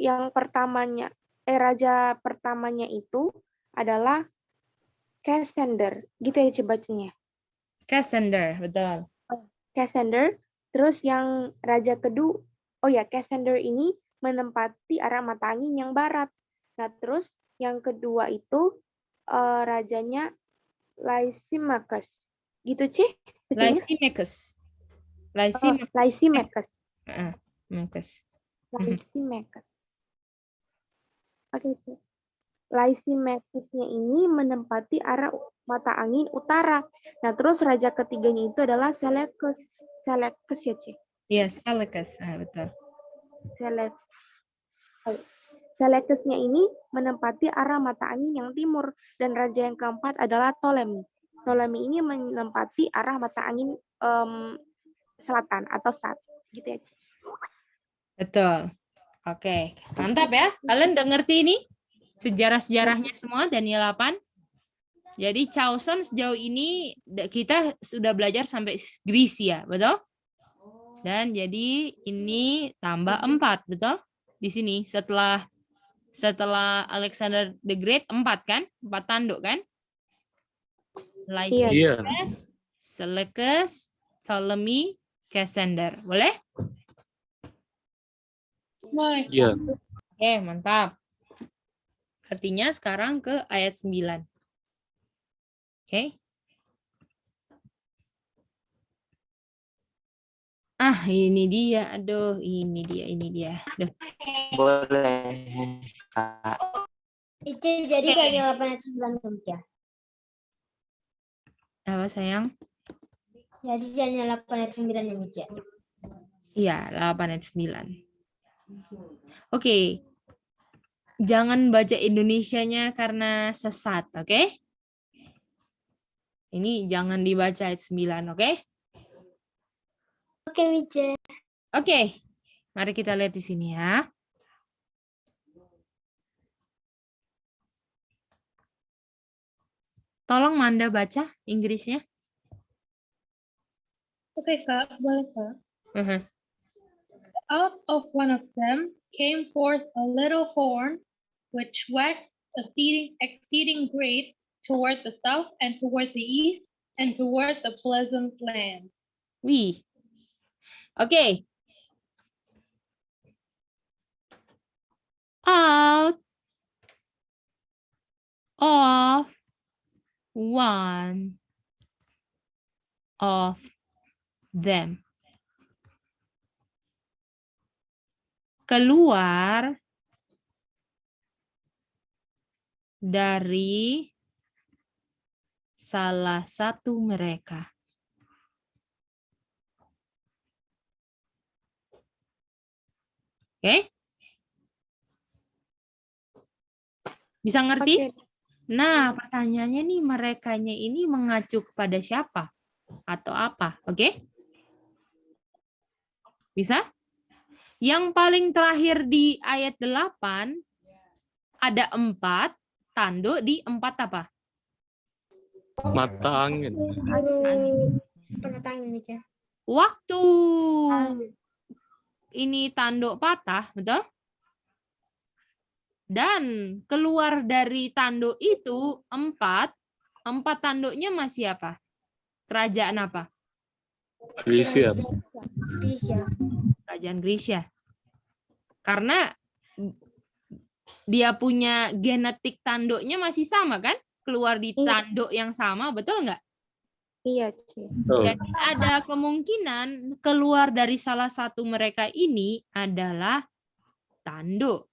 yang pertamanya, raja pertamanya itu adalah Cassander, gitu ya bacanya. Cassander, betul. Cassander, terus yang raja kedua, Cassander ini menempati arah mata angin yang barat. Nah, terus yang kedua itu rajanya Lysimachus. Gitu, Cih? Lysimachus. Lysimachus. Lysimachus. Lysimachus. Oke, Cih. Lysimachusnya ini menempati arah mata angin utara. Nah, terus raja ketiganya itu adalah Seleucus. Seleucus ya, Cih? Iya, Seleucus. Betul. Seleucusnya ini menempati arah mata angin yang timur, dan raja yang keempat adalah Ptolemy. Ptolemy ini menempati arah mata angin selatan atau south, gitu ya. Betul. Oke, mantap ya. Kalian udah ngerti ini sejarah-sejarahnya semua Daniel 8. Jadi Chaoson sejauh ini kita sudah belajar sampai Grisia, betul? Dan jadi ini tambah 4, betul? Di sini setelah Alexander the Great 4 kan? 4 tanduk kan? Lysimachus, Seleucus, Ptolemy, Cassander. Boleh? Boleh. Iya. Oke, mantap. Artinya sekarang ke ayat 9. Oke. Ini dia. Aduh, ini dia. Aduh. Boleh. Jadi Daniel 8 ayat 9 kerja. Apa sayang? Jadi Daniel 8 ayat 9 yang kerja. Iya, 8 ayat 9. Oke. Jangan baca Indonesianya karena sesat, oke? Ini jangan dibaca ayat 9, oke? Oke, Mice. Oke. Mari kita lihat di sini ya. Tolong Manda baca Inggrisnya. Oke, Kak. Boleh, Kak. Out of one of them came forth a little horn, which waxed exceeding great toward the south and toward the east and toward the pleasant land. Wih. Oke. Out of one of them. Keluar dari salah satu mereka. Oke? Bisa ngerti? Oke. Nah, pertanyaannya nih, merekanya ini mengacu kepada siapa? Atau apa? Oke? Bisa? Yang paling terakhir di ayat 8, ada 4, tanduk di 4 apa? Mata angin. Waktu ini tanduk patah, betul? Dan keluar dari tanduk itu 4 tanduknya masih apa? Kerajaan apa? Grisya. Kerajaan Grisya. Karena dia punya genetik tanduknya masih sama kan? Keluar di tanduk yang sama, betul nggak? Iya, Ci. Jadi ada kemungkinan keluar dari salah satu mereka ini adalah tanduk.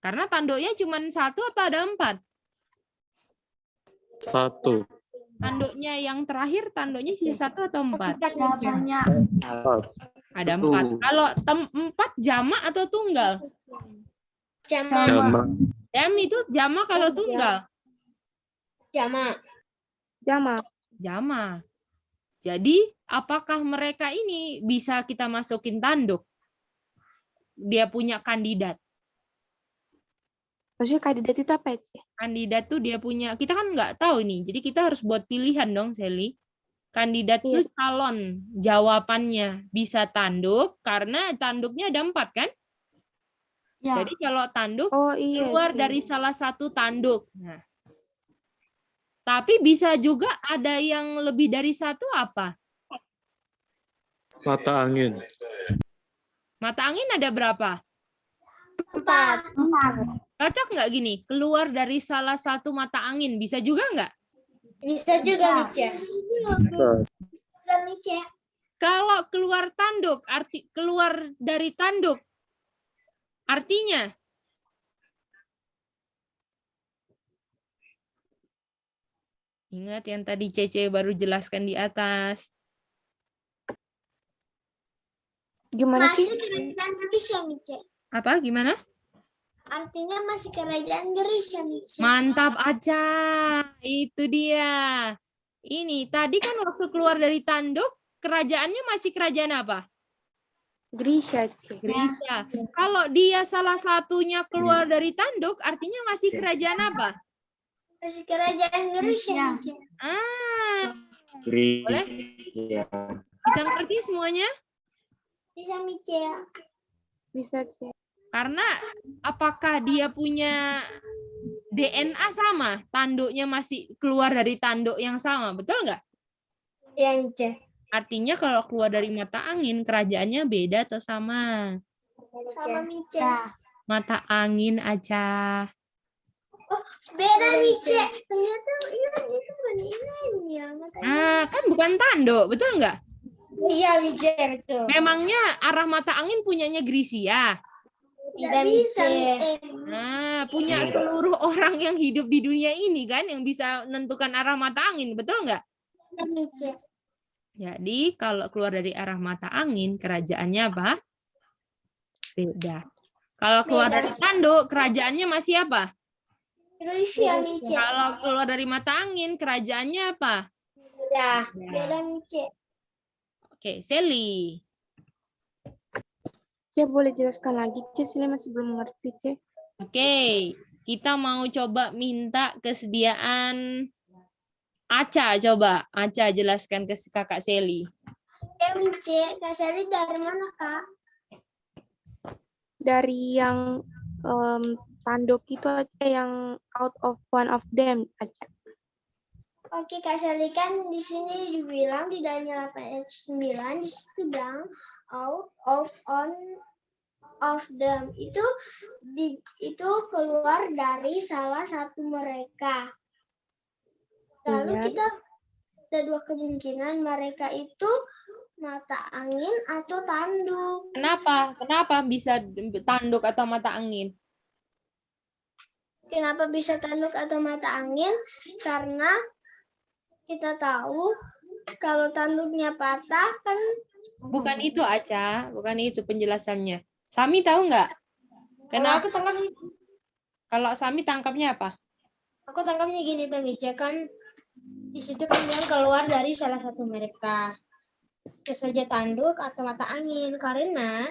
Karena tanduknya cuma 1 atau ada 4? 1. Tanduknya yang terakhir, tanduknya sisa 1 atau 4? Ada 4. Tuh. Kalau 4 jamak atau tunggal? Jamak. Jam itu jamak kalau tunggal? Jamak. Jamak. Jadi, apakah mereka ini bisa kita masukin tanduk? Dia punya kandidat. Maksudnya kandidat itu apa, Ci? Kandidat tuh dia punya, kita kan nggak tahu nih. Jadi kita harus buat pilihan dong, Sally. Kandidat Iya. itu calon. Jawabannya bisa tanduk, karena tanduknya ada 4 kan? Ya. Jadi kalau tanduk, Oh iya. keluar Ci. dari salah satu tanduk. Nah. Tapi bisa juga ada yang lebih dari 1 apa? Mata angin. Mata angin ada berapa? 4. Cocok nggak gini? Keluar dari salah satu mata angin. Bisa juga nggak? Bisa juga, Mica. Kalau keluar tanduk, arti keluar dari tanduk, artinya ingat yang tadi Cece baru jelaskan di atas. Gimana, Ci? Masih kerajaan Grisya, Mica. Apa? Gimana? Artinya masih kerajaan Grisya, Mica. Mantap aja. Itu dia. Ini tadi kan waktu keluar dari tanduk, kerajaannya masih kerajaan apa? Grisya, Ci. Grisya. Kalau dia salah satunya keluar dari tanduk, artinya masih kerajaan apa? Masih kerajaan Grisya, Mica. Ah, Grisya. bisa ngerti semuanya? Bisa, Mica. Bisa, Ci. Karena apakah dia punya DNA sama? Tanduknya masih keluar dari tanduk yang sama, betul nggak? Iya, Mica. Artinya kalau keluar dari mata angin, kerajaannya beda atau sama? Sama, Mica. Mata angin aja. Beda, Mica. Ternyata itu bukan ini ya. Ah, kan bukan tanduk, betul nggak? Iya, Mica, betul. Memangnya arah mata angin punyanya Grisya. Tidak bisa. Nah, punya seluruh orang yang hidup di dunia ini kan, yang bisa menentukan arah mata angin, betul nggak? Mica. Jadi kalau keluar dari arah mata angin, kerajaannya apa? Beda. Kalau keluar Beda. dari tanduk, kerajaannya masih apa? Grisya, Mica. Kalau keluar dari mata angin, kerajaannya apa? Beda, Mica. Oke, Sally. Ci, boleh jelaskan lagi, Ci? Sini masih belum ngerti, Ci. Oke, kita mau coba minta kesediaan Aca. Coba Aca jelaskan ke kakak Sally. Ya, Mica. Kak Sally dari mana, Kak? Dari yang tanduk itu aja yang out of one of them aja. Oke, Kak Sally, kan di sini dibilang di Daniel 8 ayat 9 di situ bilang out of on of them itu keluar dari salah satu mereka. Lalu Iya. kita ada dua kemungkinan, mereka itu mata angin atau tanduk. Kenapa? Kenapa bisa tanduk atau mata angin? Kenapa bisa tanduk atau mata angin? Karena kita tahu kalau tanduknya patah kan Bukan itu, Aca. Bukan itu penjelasannya. Sami tahu nggak? kalau Kenapa? aku tangkap Kalau Sami tangkapnya apa? aku tangkapnya gini tuh Mice, kan di situ kan bilang keluar dari salah satu mereka. Bisa saja tanduk atau mata angin, karena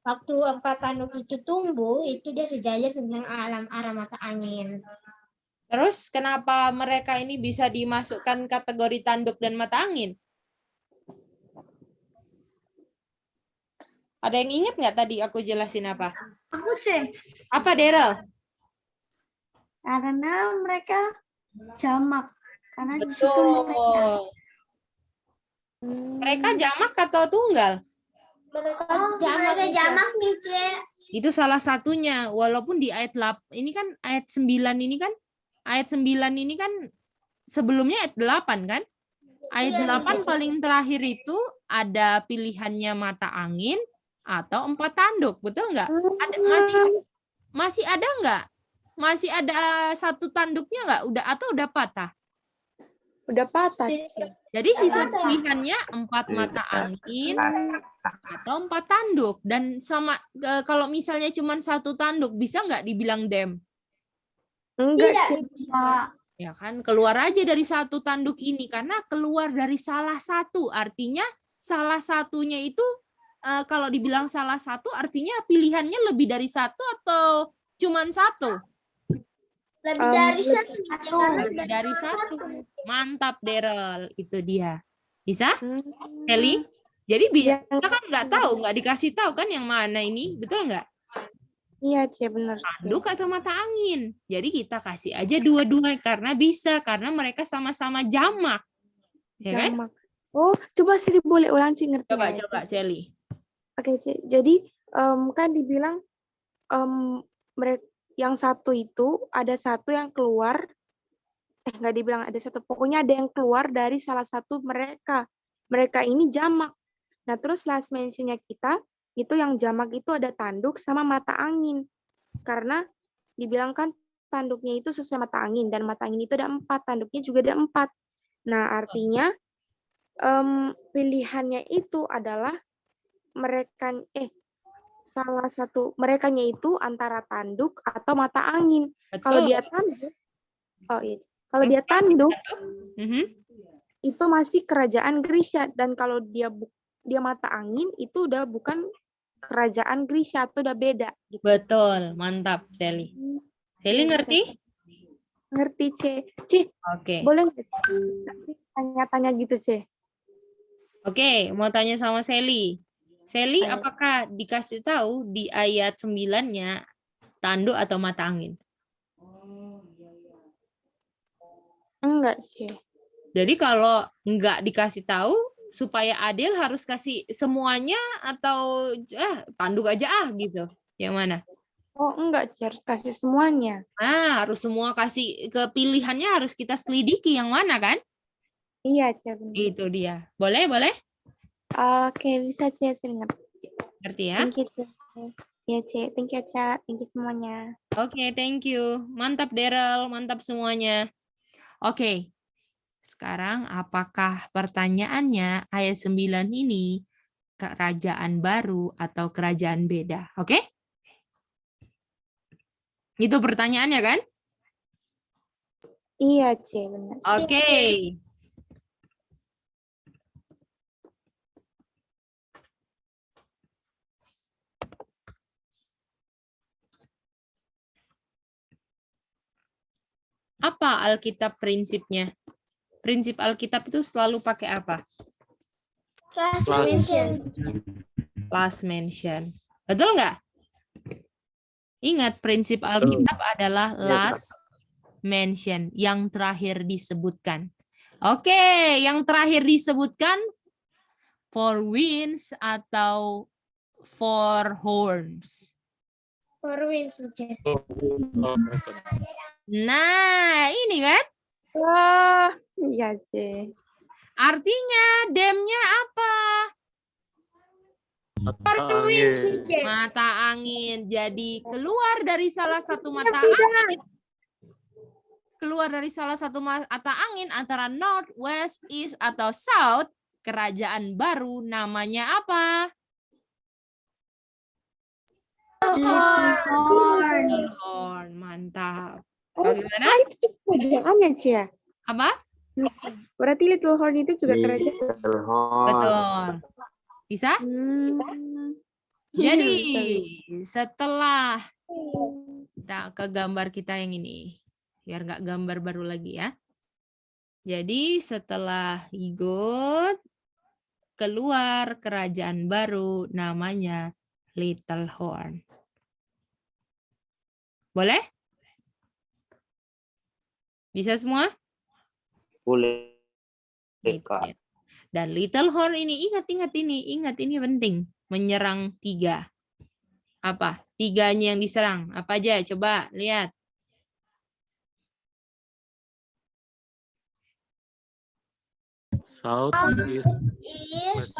waktu empat tanduk itu tumbuh itu dia sejajar dengan alam arah mata angin. Terus kenapa mereka ini bisa dimasukkan kategori tanduk dan mata angin? Ada yang ingat nggak tadi aku jelasin apa? Aku cek. Apa, Daryl? Karena mereka jamak. Karena di situ mereka. Betul. Mereka jamak atau tunggal? Mereka jamak Mice. Itu salah satunya. Walaupun di ayat 8, ini kan ayat 9 ini kan, ayat 9 ini kan sebelumnya ayat 8 kan? Ayat Iya, 8 paling terakhir itu ada pilihannya mata angin atau empat tanduk, betul nggak? Ada, masih ada nggak? Masih ada satu tanduknya nggak? Atau udah patah? Udah patah. Jadi sisa pilihannya empat mata angin atau empat tanduk. Dan sama kalau misalnya cuma satu tanduk, bisa nggak dibilang dam? Enggak, Tidak. Cek. Ya kan, keluar aja dari satu tanduk ini karena keluar dari salah satu. Artinya salah satunya itu kalau dibilang salah satu artinya pilihannya lebih dari satu atau cuman satu? Lebih dari satu. Lebih dari satu. Mantap, Daryl. Itu dia. Bisa? Kelly? Jadi kita kan nggak tahu, nggak dikasih tahu kan yang mana ini, betul nggak? Iya, Cek, benar. Tanduk atau mata angin. Jadi kita kasih aja dua-dua karena bisa, karena mereka sama-sama jamak. Ya kan? Jamak. Oh, coba Sili boleh ulang sih ngerti. Coba Sally. Oke, Cek. Jadi kan dibilang mereka yang satu itu ada satu yang keluar, nggak dibilang ada satu, pokoknya ada yang keluar dari salah satu mereka. Mereka ini jamak. Nah, terus last mention-nya kita, itu yang jamak itu ada tanduk sama mata angin. Karena dibilang kan tanduknya itu sesuai mata angin, dan mata angin itu ada 4, tanduknya juga ada 4. Nah, artinya pilihannya itu adalah salah satu merekanya itu antara tanduk atau mata angin. Kalau dia tanduk, kalau dia tanduk itu masih kerajaan Grisha, dan kalau dia mata angin itu udah bukan kerajaan Grisha atau udah beda. Gitu. Betul, mantap Sally. Sally ngerti? Ngerti, Ce. Oke. Boleh nggak tanya-tanya gitu, Ce? Oke, mau tanya sama Sally. Sally, apakah dikasih tahu di ayat 9-nya tanduk atau mata angin? Enggak, Ce. Jadi kalau enggak dikasih tahu, supaya adil harus kasih semuanya atau tanduk aja gitu. Yang mana? Oh, enggak, Ce. Harus kasih semuanya. Harus semua kasih, kepilihannya harus kita selidiki yang mana kan? Iya, Ce. Benar. Itu dia. Boleh? Oke, bisa, Ce. Saya ngerti. Ngerti ya? Thank you, Ce. Ya, Ce. Thank you, Ca. Thank you semuanya. Oke, thank you. Mantap, Daryl. Mantap semuanya. Oke. Sekarang, apakah pertanyaannya ayat 9 ini kerajaan baru atau kerajaan beda? Oke? Itu pertanyaannya kan? Iya, Ce. Benar. Oke. Apa Alkitab prinsipnya? Prinsip Alkitab itu selalu pakai apa? Last mention. Last mention. Betul nggak? Ingat, prinsip Alkitab adalah last mention, yang terakhir disebutkan. Oke, yang terakhir disebutkan four winds atau four horns. For wins, Mice. Nah, ini kan Wah, iya, C. artinya damnya apa? Mata angin. Jadi keluar dari salah satu mata angin. Keluar dari salah satu mata angin antara north, west, east, atau south, kerajaan baru namanya apa? Horn. Mantap. Bagaimana? Itu kerajaannya, C ya? Apa? Berarti Little Horn itu juga kerajaan. Betul. Bisa? Jadi setelah kita ke gambar kita yang ini, biar nggak gambar baru lagi ya. Jadi setelah Higot, keluar kerajaan baru namanya Little Horn. Boleh? Bisa semua? Boleh. Gitu ya. Dan Little Horn ini, ingat ini penting. Menyerang 3. Apa? 3-nya yang diserang. Apa aja? Coba lihat. South, east, west.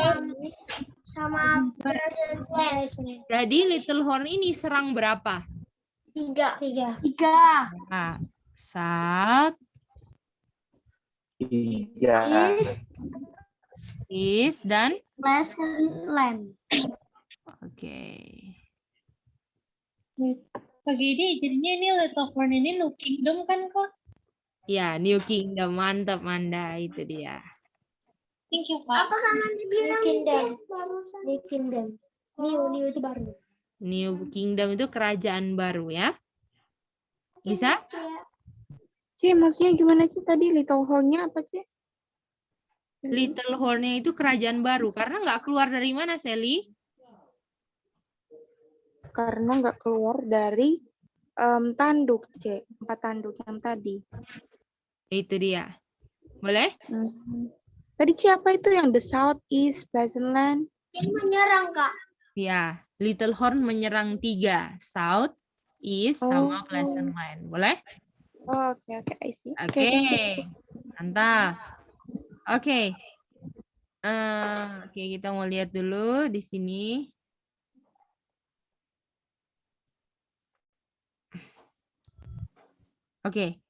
Sama Jadi Little Horn ini serang berapa? 3. Nah, South, Tiga. East, dan Pleasant Land. oke. Pagi ini jadinya ini Little Horn ini New Kingdom kan kok? Ya, New Kingdom. Mantap, Manda. Itu dia. Thank you, Kak. Apa kan dibilang New Kingdom. New itu baru. New Kingdom itu kerajaan baru ya. Bisa? C, maksudnya gimana, C? Tadi Little Horn-nya apa, C? Little Horn-nya itu kerajaan baru. Karena nggak keluar dari mana, Sally? Karena nggak keluar dari tanduk, C. 4 tanduk yang tadi. Itu dia. Boleh? Tadi C apa itu yang the South, East, Pleasant Land? Ini menyerang, Kak. Ya, Little Horn menyerang 3. South, East, sama Pleasant Land. Boleh? Oh, oke, I see. Oke. Mantap. Oke. Oke, kita mau lihat dulu di sini. Oke.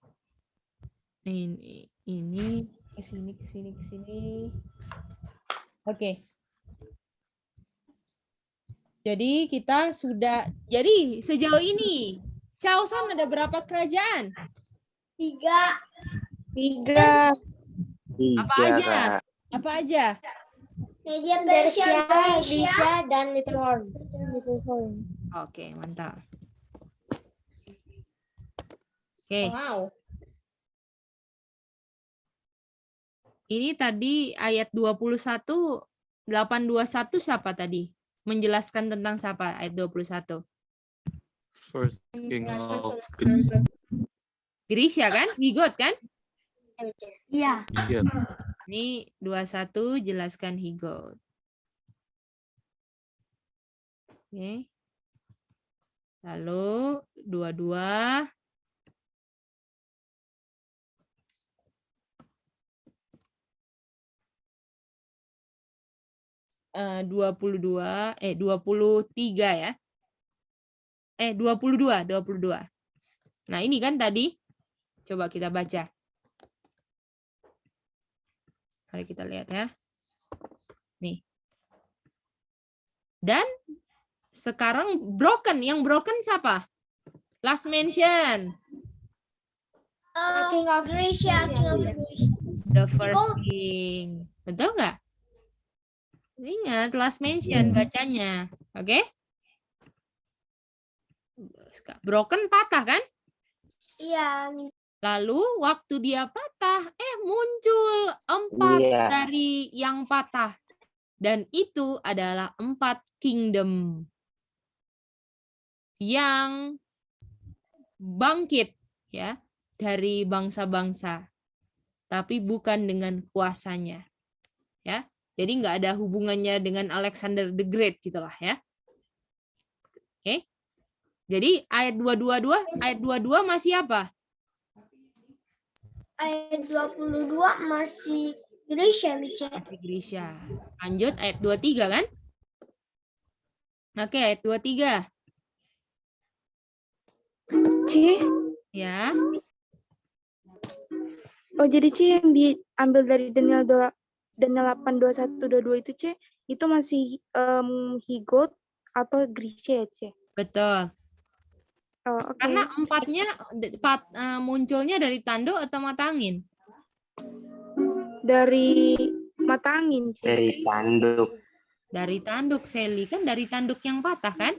Ini ke sini. Oke. Jadi kita sudah, jadi sejauh ini Chaosan ada berapa kerajaan? 3. Apa aja? Apa aja? Media Persia, Grecia, dan Little Horn. Oke, mantap. Oke. Wow. Ini tadi ayat 21, 821 siapa tadi? Menjelaskan tentang siapa ayat 21? First King of Greece. Grisha kan? Higot kan? Iya. Iya. Ini 21 jelaskan Higot. Oke. Lalu 22. Eh 23 ya. 22. Nah, ini kan tadi. Coba kita baca. Mari kita lihat ya. Nih. Dan sekarang broken. Yang broken siapa? Last mention. King of Grecia. The first king. Betul nggak? Ingat, last mention bacanya. Oke? Broken patah kan? Iya. Lalu waktu dia patah, muncul 4 Iya. dari yang patah. Dan itu adalah 4 kingdom yang bangkit ya dari bangsa-bangsa, tapi bukan dengan kuasanya. Ya, jadi nggak ada hubungannya dengan Alexander the Great gitulah ya. Oke. Jadi ayat 222 masih apa? Ayat 22 masih Grisha, Mice. Masih Grisha. Lanjut ayat 23 kan? Oke, ayat 23. C. Ya. Oh, jadi C yang diambil dari Daniel 8:21-22 itu C, itu masih Higot atau Grisha ya C? Betul. Oh, oke. Karena empatnya munculnya dari tanduk atau mata angin? Dari mata angin C. Dari tanduk. Dari tanduk, Sally. Kan dari tanduk yang patah kan?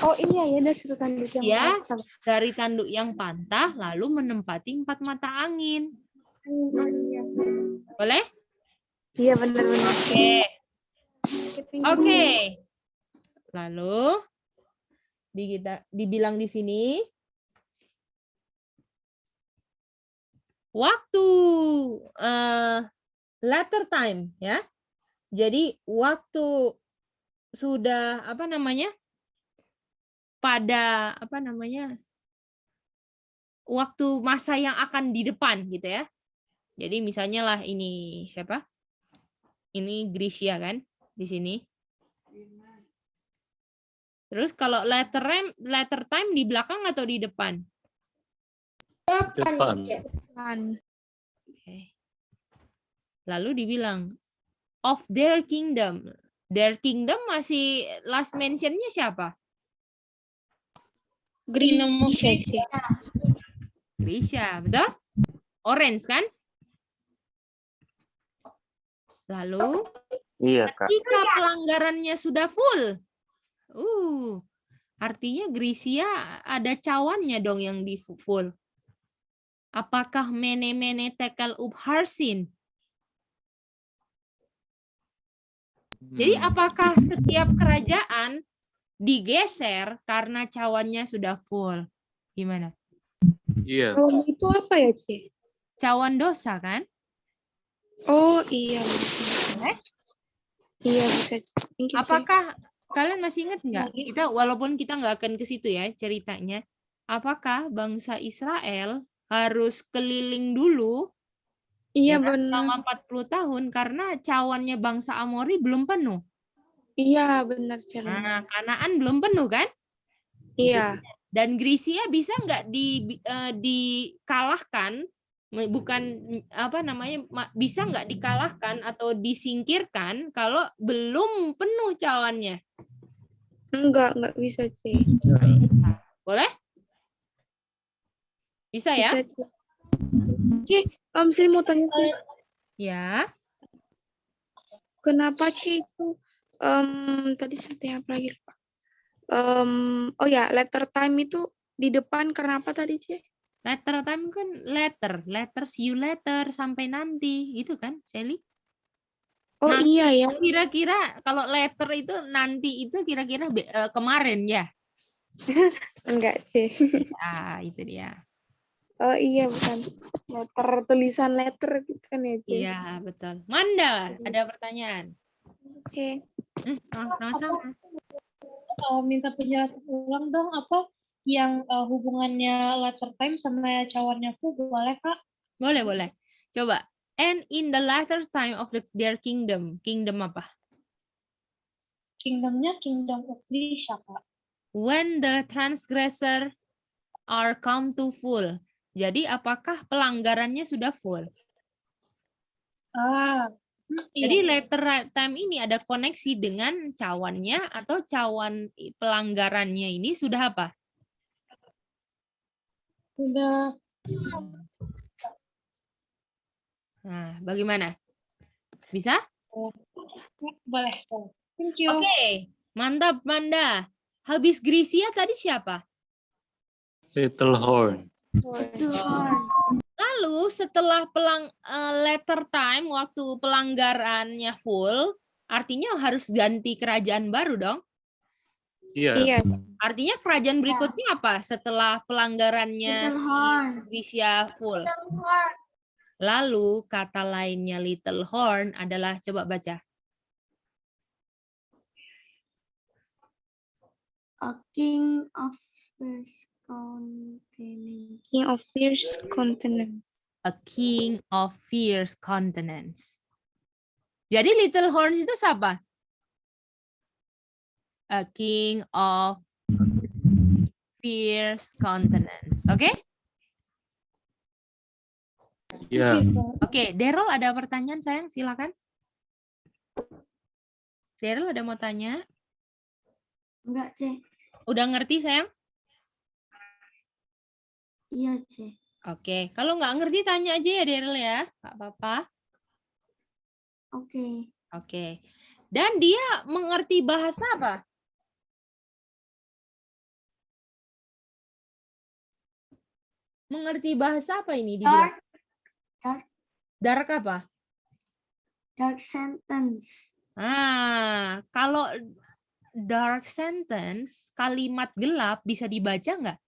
Oh iya ya, dari situ tanduk yang Ya, patah. dari tanduk yang patah lalu menempati 4 mata angin. Oh, iya. Boleh? Iya benar-benar. Oke. Lalu dibilang di sini waktu later time ya. Jadi waktu sudah pada waktu masa yang akan di depan gitu ya. Jadi misalnya lah ini siapa? Ini Grisha kan di sini. Terus kalau later time di belakang atau di depan? Depan. Oke. Lalu dibilang of their kingdom. Their kingdom masih last mention-nya siapa? Grisha C. Grisha, betul? Orange kan? Lalu Iya, Kak. ketika pelanggarannya sudah full, artinya Grisha ada cawannya dong yang di full. Apakah mene tekel upharsin? Jadi apakah setiap kerajaan digeser karena cawannya sudah full? Gimana? Iya. Cawan itu apa ya C? Cawan dosa kan? Oh iya. Iya bisa C. Thank you, C. Apakah kalian masih ingat nggak? Walaupun kita nggak akan ke situ ya ceritanya. Apakah bangsa Israel harus keliling dulu Iya ya, benar. selama 40 tahun karena cawannya bangsa Amori belum penuh. Iya benar C. Nah, Kanaan belum penuh kan? Iya. Dan Grisha bisa nggak dikalahkan? Bukan bisa nggak dikalahkan atau disingkirkan kalau belum penuh cawannya? Enggak bisa C. Boleh? Bisa ya? Bisa, C. Saya mau tanya C. Ya. Kenapa C itu tadi saya apa lagi Pak? Oh ya, letter time itu di depan karena apa tadi C? Letter time kan letter see you later sampai nanti gitu kan, Sally? Oh Nanti, iya ya. Kira-kira kalau letter itu nanti itu kira-kira kemarin ya? Enggak C. Ah, itu dia. Oh iya bukan letter, tulisan letter kan ya C. Iya, betul. Manda, ada pertanyaan? C. Sama-sama. Minta penjelasan ulang dong apa yang hubungannya latter time sama cawannya full, boleh Kak? Boleh. Coba. And in the latter time of their kingdom. Kingdom apa? Kingdomnya kingdom of Grisha, Kak. When the transgressor are come to full. Jadi apakah pelanggarannya sudah full? Jadi later time ini ada koneksi dengan cawannya atau cawan pelanggarannya ini sudah apa? Sudah. Nah, bagaimana? Bisa? Boleh. Thank you. Oke, mantap Manda. Habis Grisha tadi siapa? Little Horn. Lalu setelah later time, waktu pelanggarannya full, artinya harus ganti kerajaan baru dong? Iya. Iya. Artinya kerajaan berikutnya apa setelah pelanggarannya Little si Horn. Grisha full? Lalu kata lainnya Little Horn adalah, coba baca. A king of fierce countenance. King of fierce countenance. A king of fierce countenance. Jadi Little Horn itu siapa? A king of fierce countenance. Oke? Iya. Oke, Daryl ada pertanyaan sayang, silakan. Daryl ada mau tanya? Enggak, C. Udah ngerti sayang? Iya, C. Oke, kalau nggak ngerti tanya aja ya Daryl ya, nggak apa-apa. Oke. Oke. Dan dia mengerti bahasa apa? Mengerti bahasa apa ini dibilang? Dark apa? Dark sentence. Ah, kalau dark sentence, kalimat gelap bisa dibaca nggak?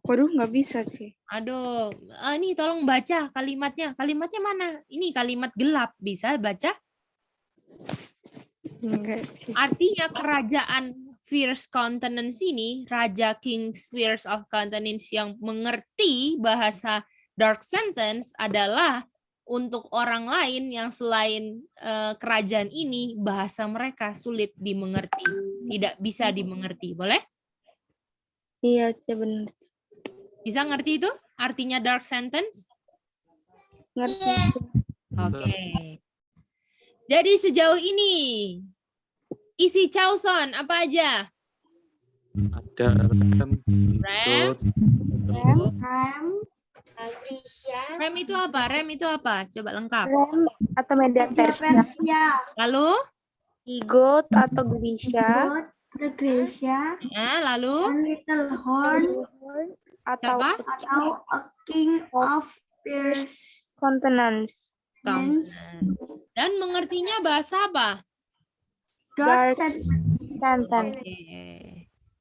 Waduh, nggak bisa sih. Aduh, ini tolong baca kalimatnya. Kalimatnya mana? Ini kalimat gelap, bisa baca? Enggak sih. Artinya kerajaan fierce countenance ini, Raja King fierce of countenance yang mengerti bahasa dark sentence adalah untuk orang lain yang selain kerajaan ini, bahasa mereka sulit dimengerti, tidak bisa dimengerti. Boleh? Iya, C, benar. Bisa ngerti itu? Artinya dark sentence? Ngerti. C. Oke. Jadi sejauh ini, isi Chawson apa aja? Ada rem, Rem. ikut, Rem itu apa? Rem itu apa? Coba lengkap. Rem atau media Persia. Persia. Lalu? Igot atau Grisha. God, the Gracia, Lalu? and Little Horn, Atau Siapa? atau a king of fierce countenance. Dan mengertinya bahasa apa? dark Dark sentence. sentence. Oke.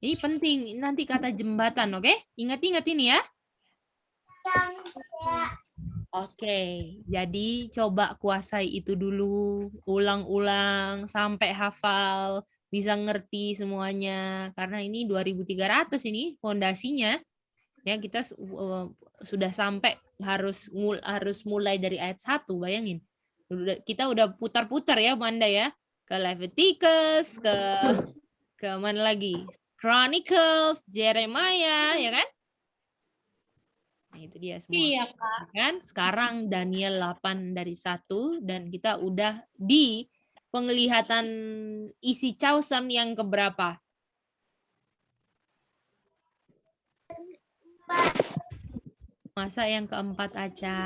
Ini penting, nanti kata jembatan, oke? Ingat-ingat ini ya. Oke, jadi coba kuasai itu dulu, ulang-ulang sampai hafal, bisa ngerti semuanya. Karena ini 2300 ini fondasinya. Ya, kita sudah sampai harus mulai dari ayat 1, bayangin. Kita udah putar-putar ya, Manda ya. Ke Leviticus, ke mana lagi? Chronicles, Jeremiah, ya kan? Nah, itu dia semua. Iya, Kak. Kan? Sekarang Daniel 8 dari 1 dan kita udah di penglihatan isi Chawson yang keberapa? Masa yang keempat aja?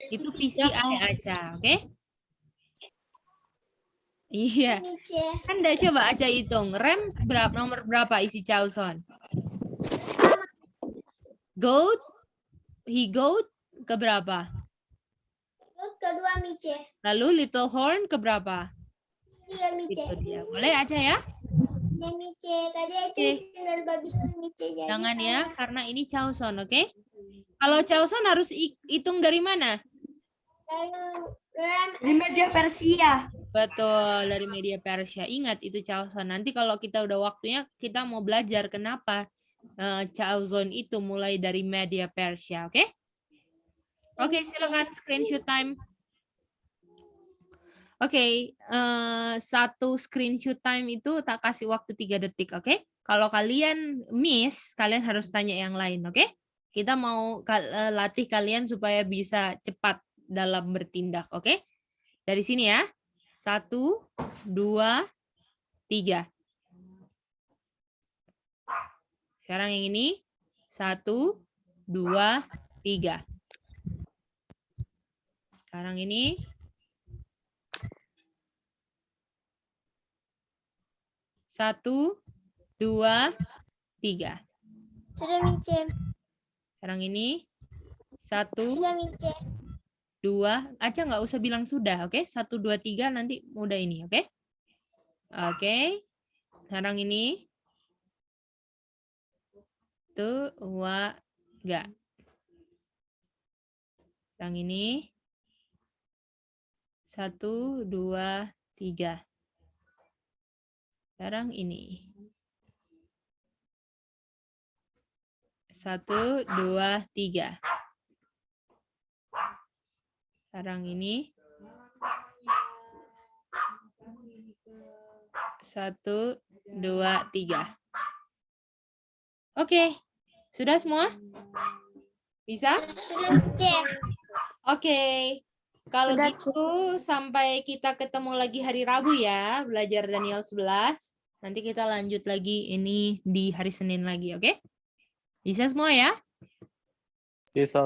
Itu PCI aja, oke? Iya. Anda coba aja hitung. Rem berapa, nomor berapa isi Chawson? Goat, he goat ke berapa? Kedua Mice. Lalu little horn ke berapa? Tiga Mice. Itu dia. Boleh aja ya? Ya Mice. Tadi aja tinggal babi Mice. Jadi Jangan ya, salah. karena ini Chawson, oke? Kalau Chawson harus hitung dari mana? Lalu Ram Dari media Persia. Betul, dari media Persia. Ingat itu Chawson. Nanti kalau kita udah waktunya, kita mau belajar kenapa Chawson itu mulai dari media Persia, oke? Oke, silakan screenshot time. Oke, satu screenshot time itu tak kasih waktu 3 detik, oke? Kalau kalian miss, kalian harus tanya yang lain, oke? Kita mau latih kalian supaya bisa cepat dalam bertindak, oke? Dari sini ya. 1, 2, 3. Sekarang yang ini. 1, 2, 3. Sekarang ini. 1, 2, 3. sudah Mice. Sekarang ini. 1, Sudah Mice. 2. Aja nggak usah bilang sudah, oke? 1, 2, 3 nanti udah ini, oke? Oke. Sekarang ini. Tuh, enggak. Sekarang ini. 1, 2, 3. Sekarang ini. 1, 2, 3. Sekarang ini. 1, 2, 3. Oke. Sudah semua? Bisa? Cek. Oke. Kalau Sudah, gitu sampai kita ketemu lagi hari Rabu ya, belajar Daniel 11. Nanti kita lanjut lagi ini di hari Senin lagi, oke? Bisa semua ya? Bisa.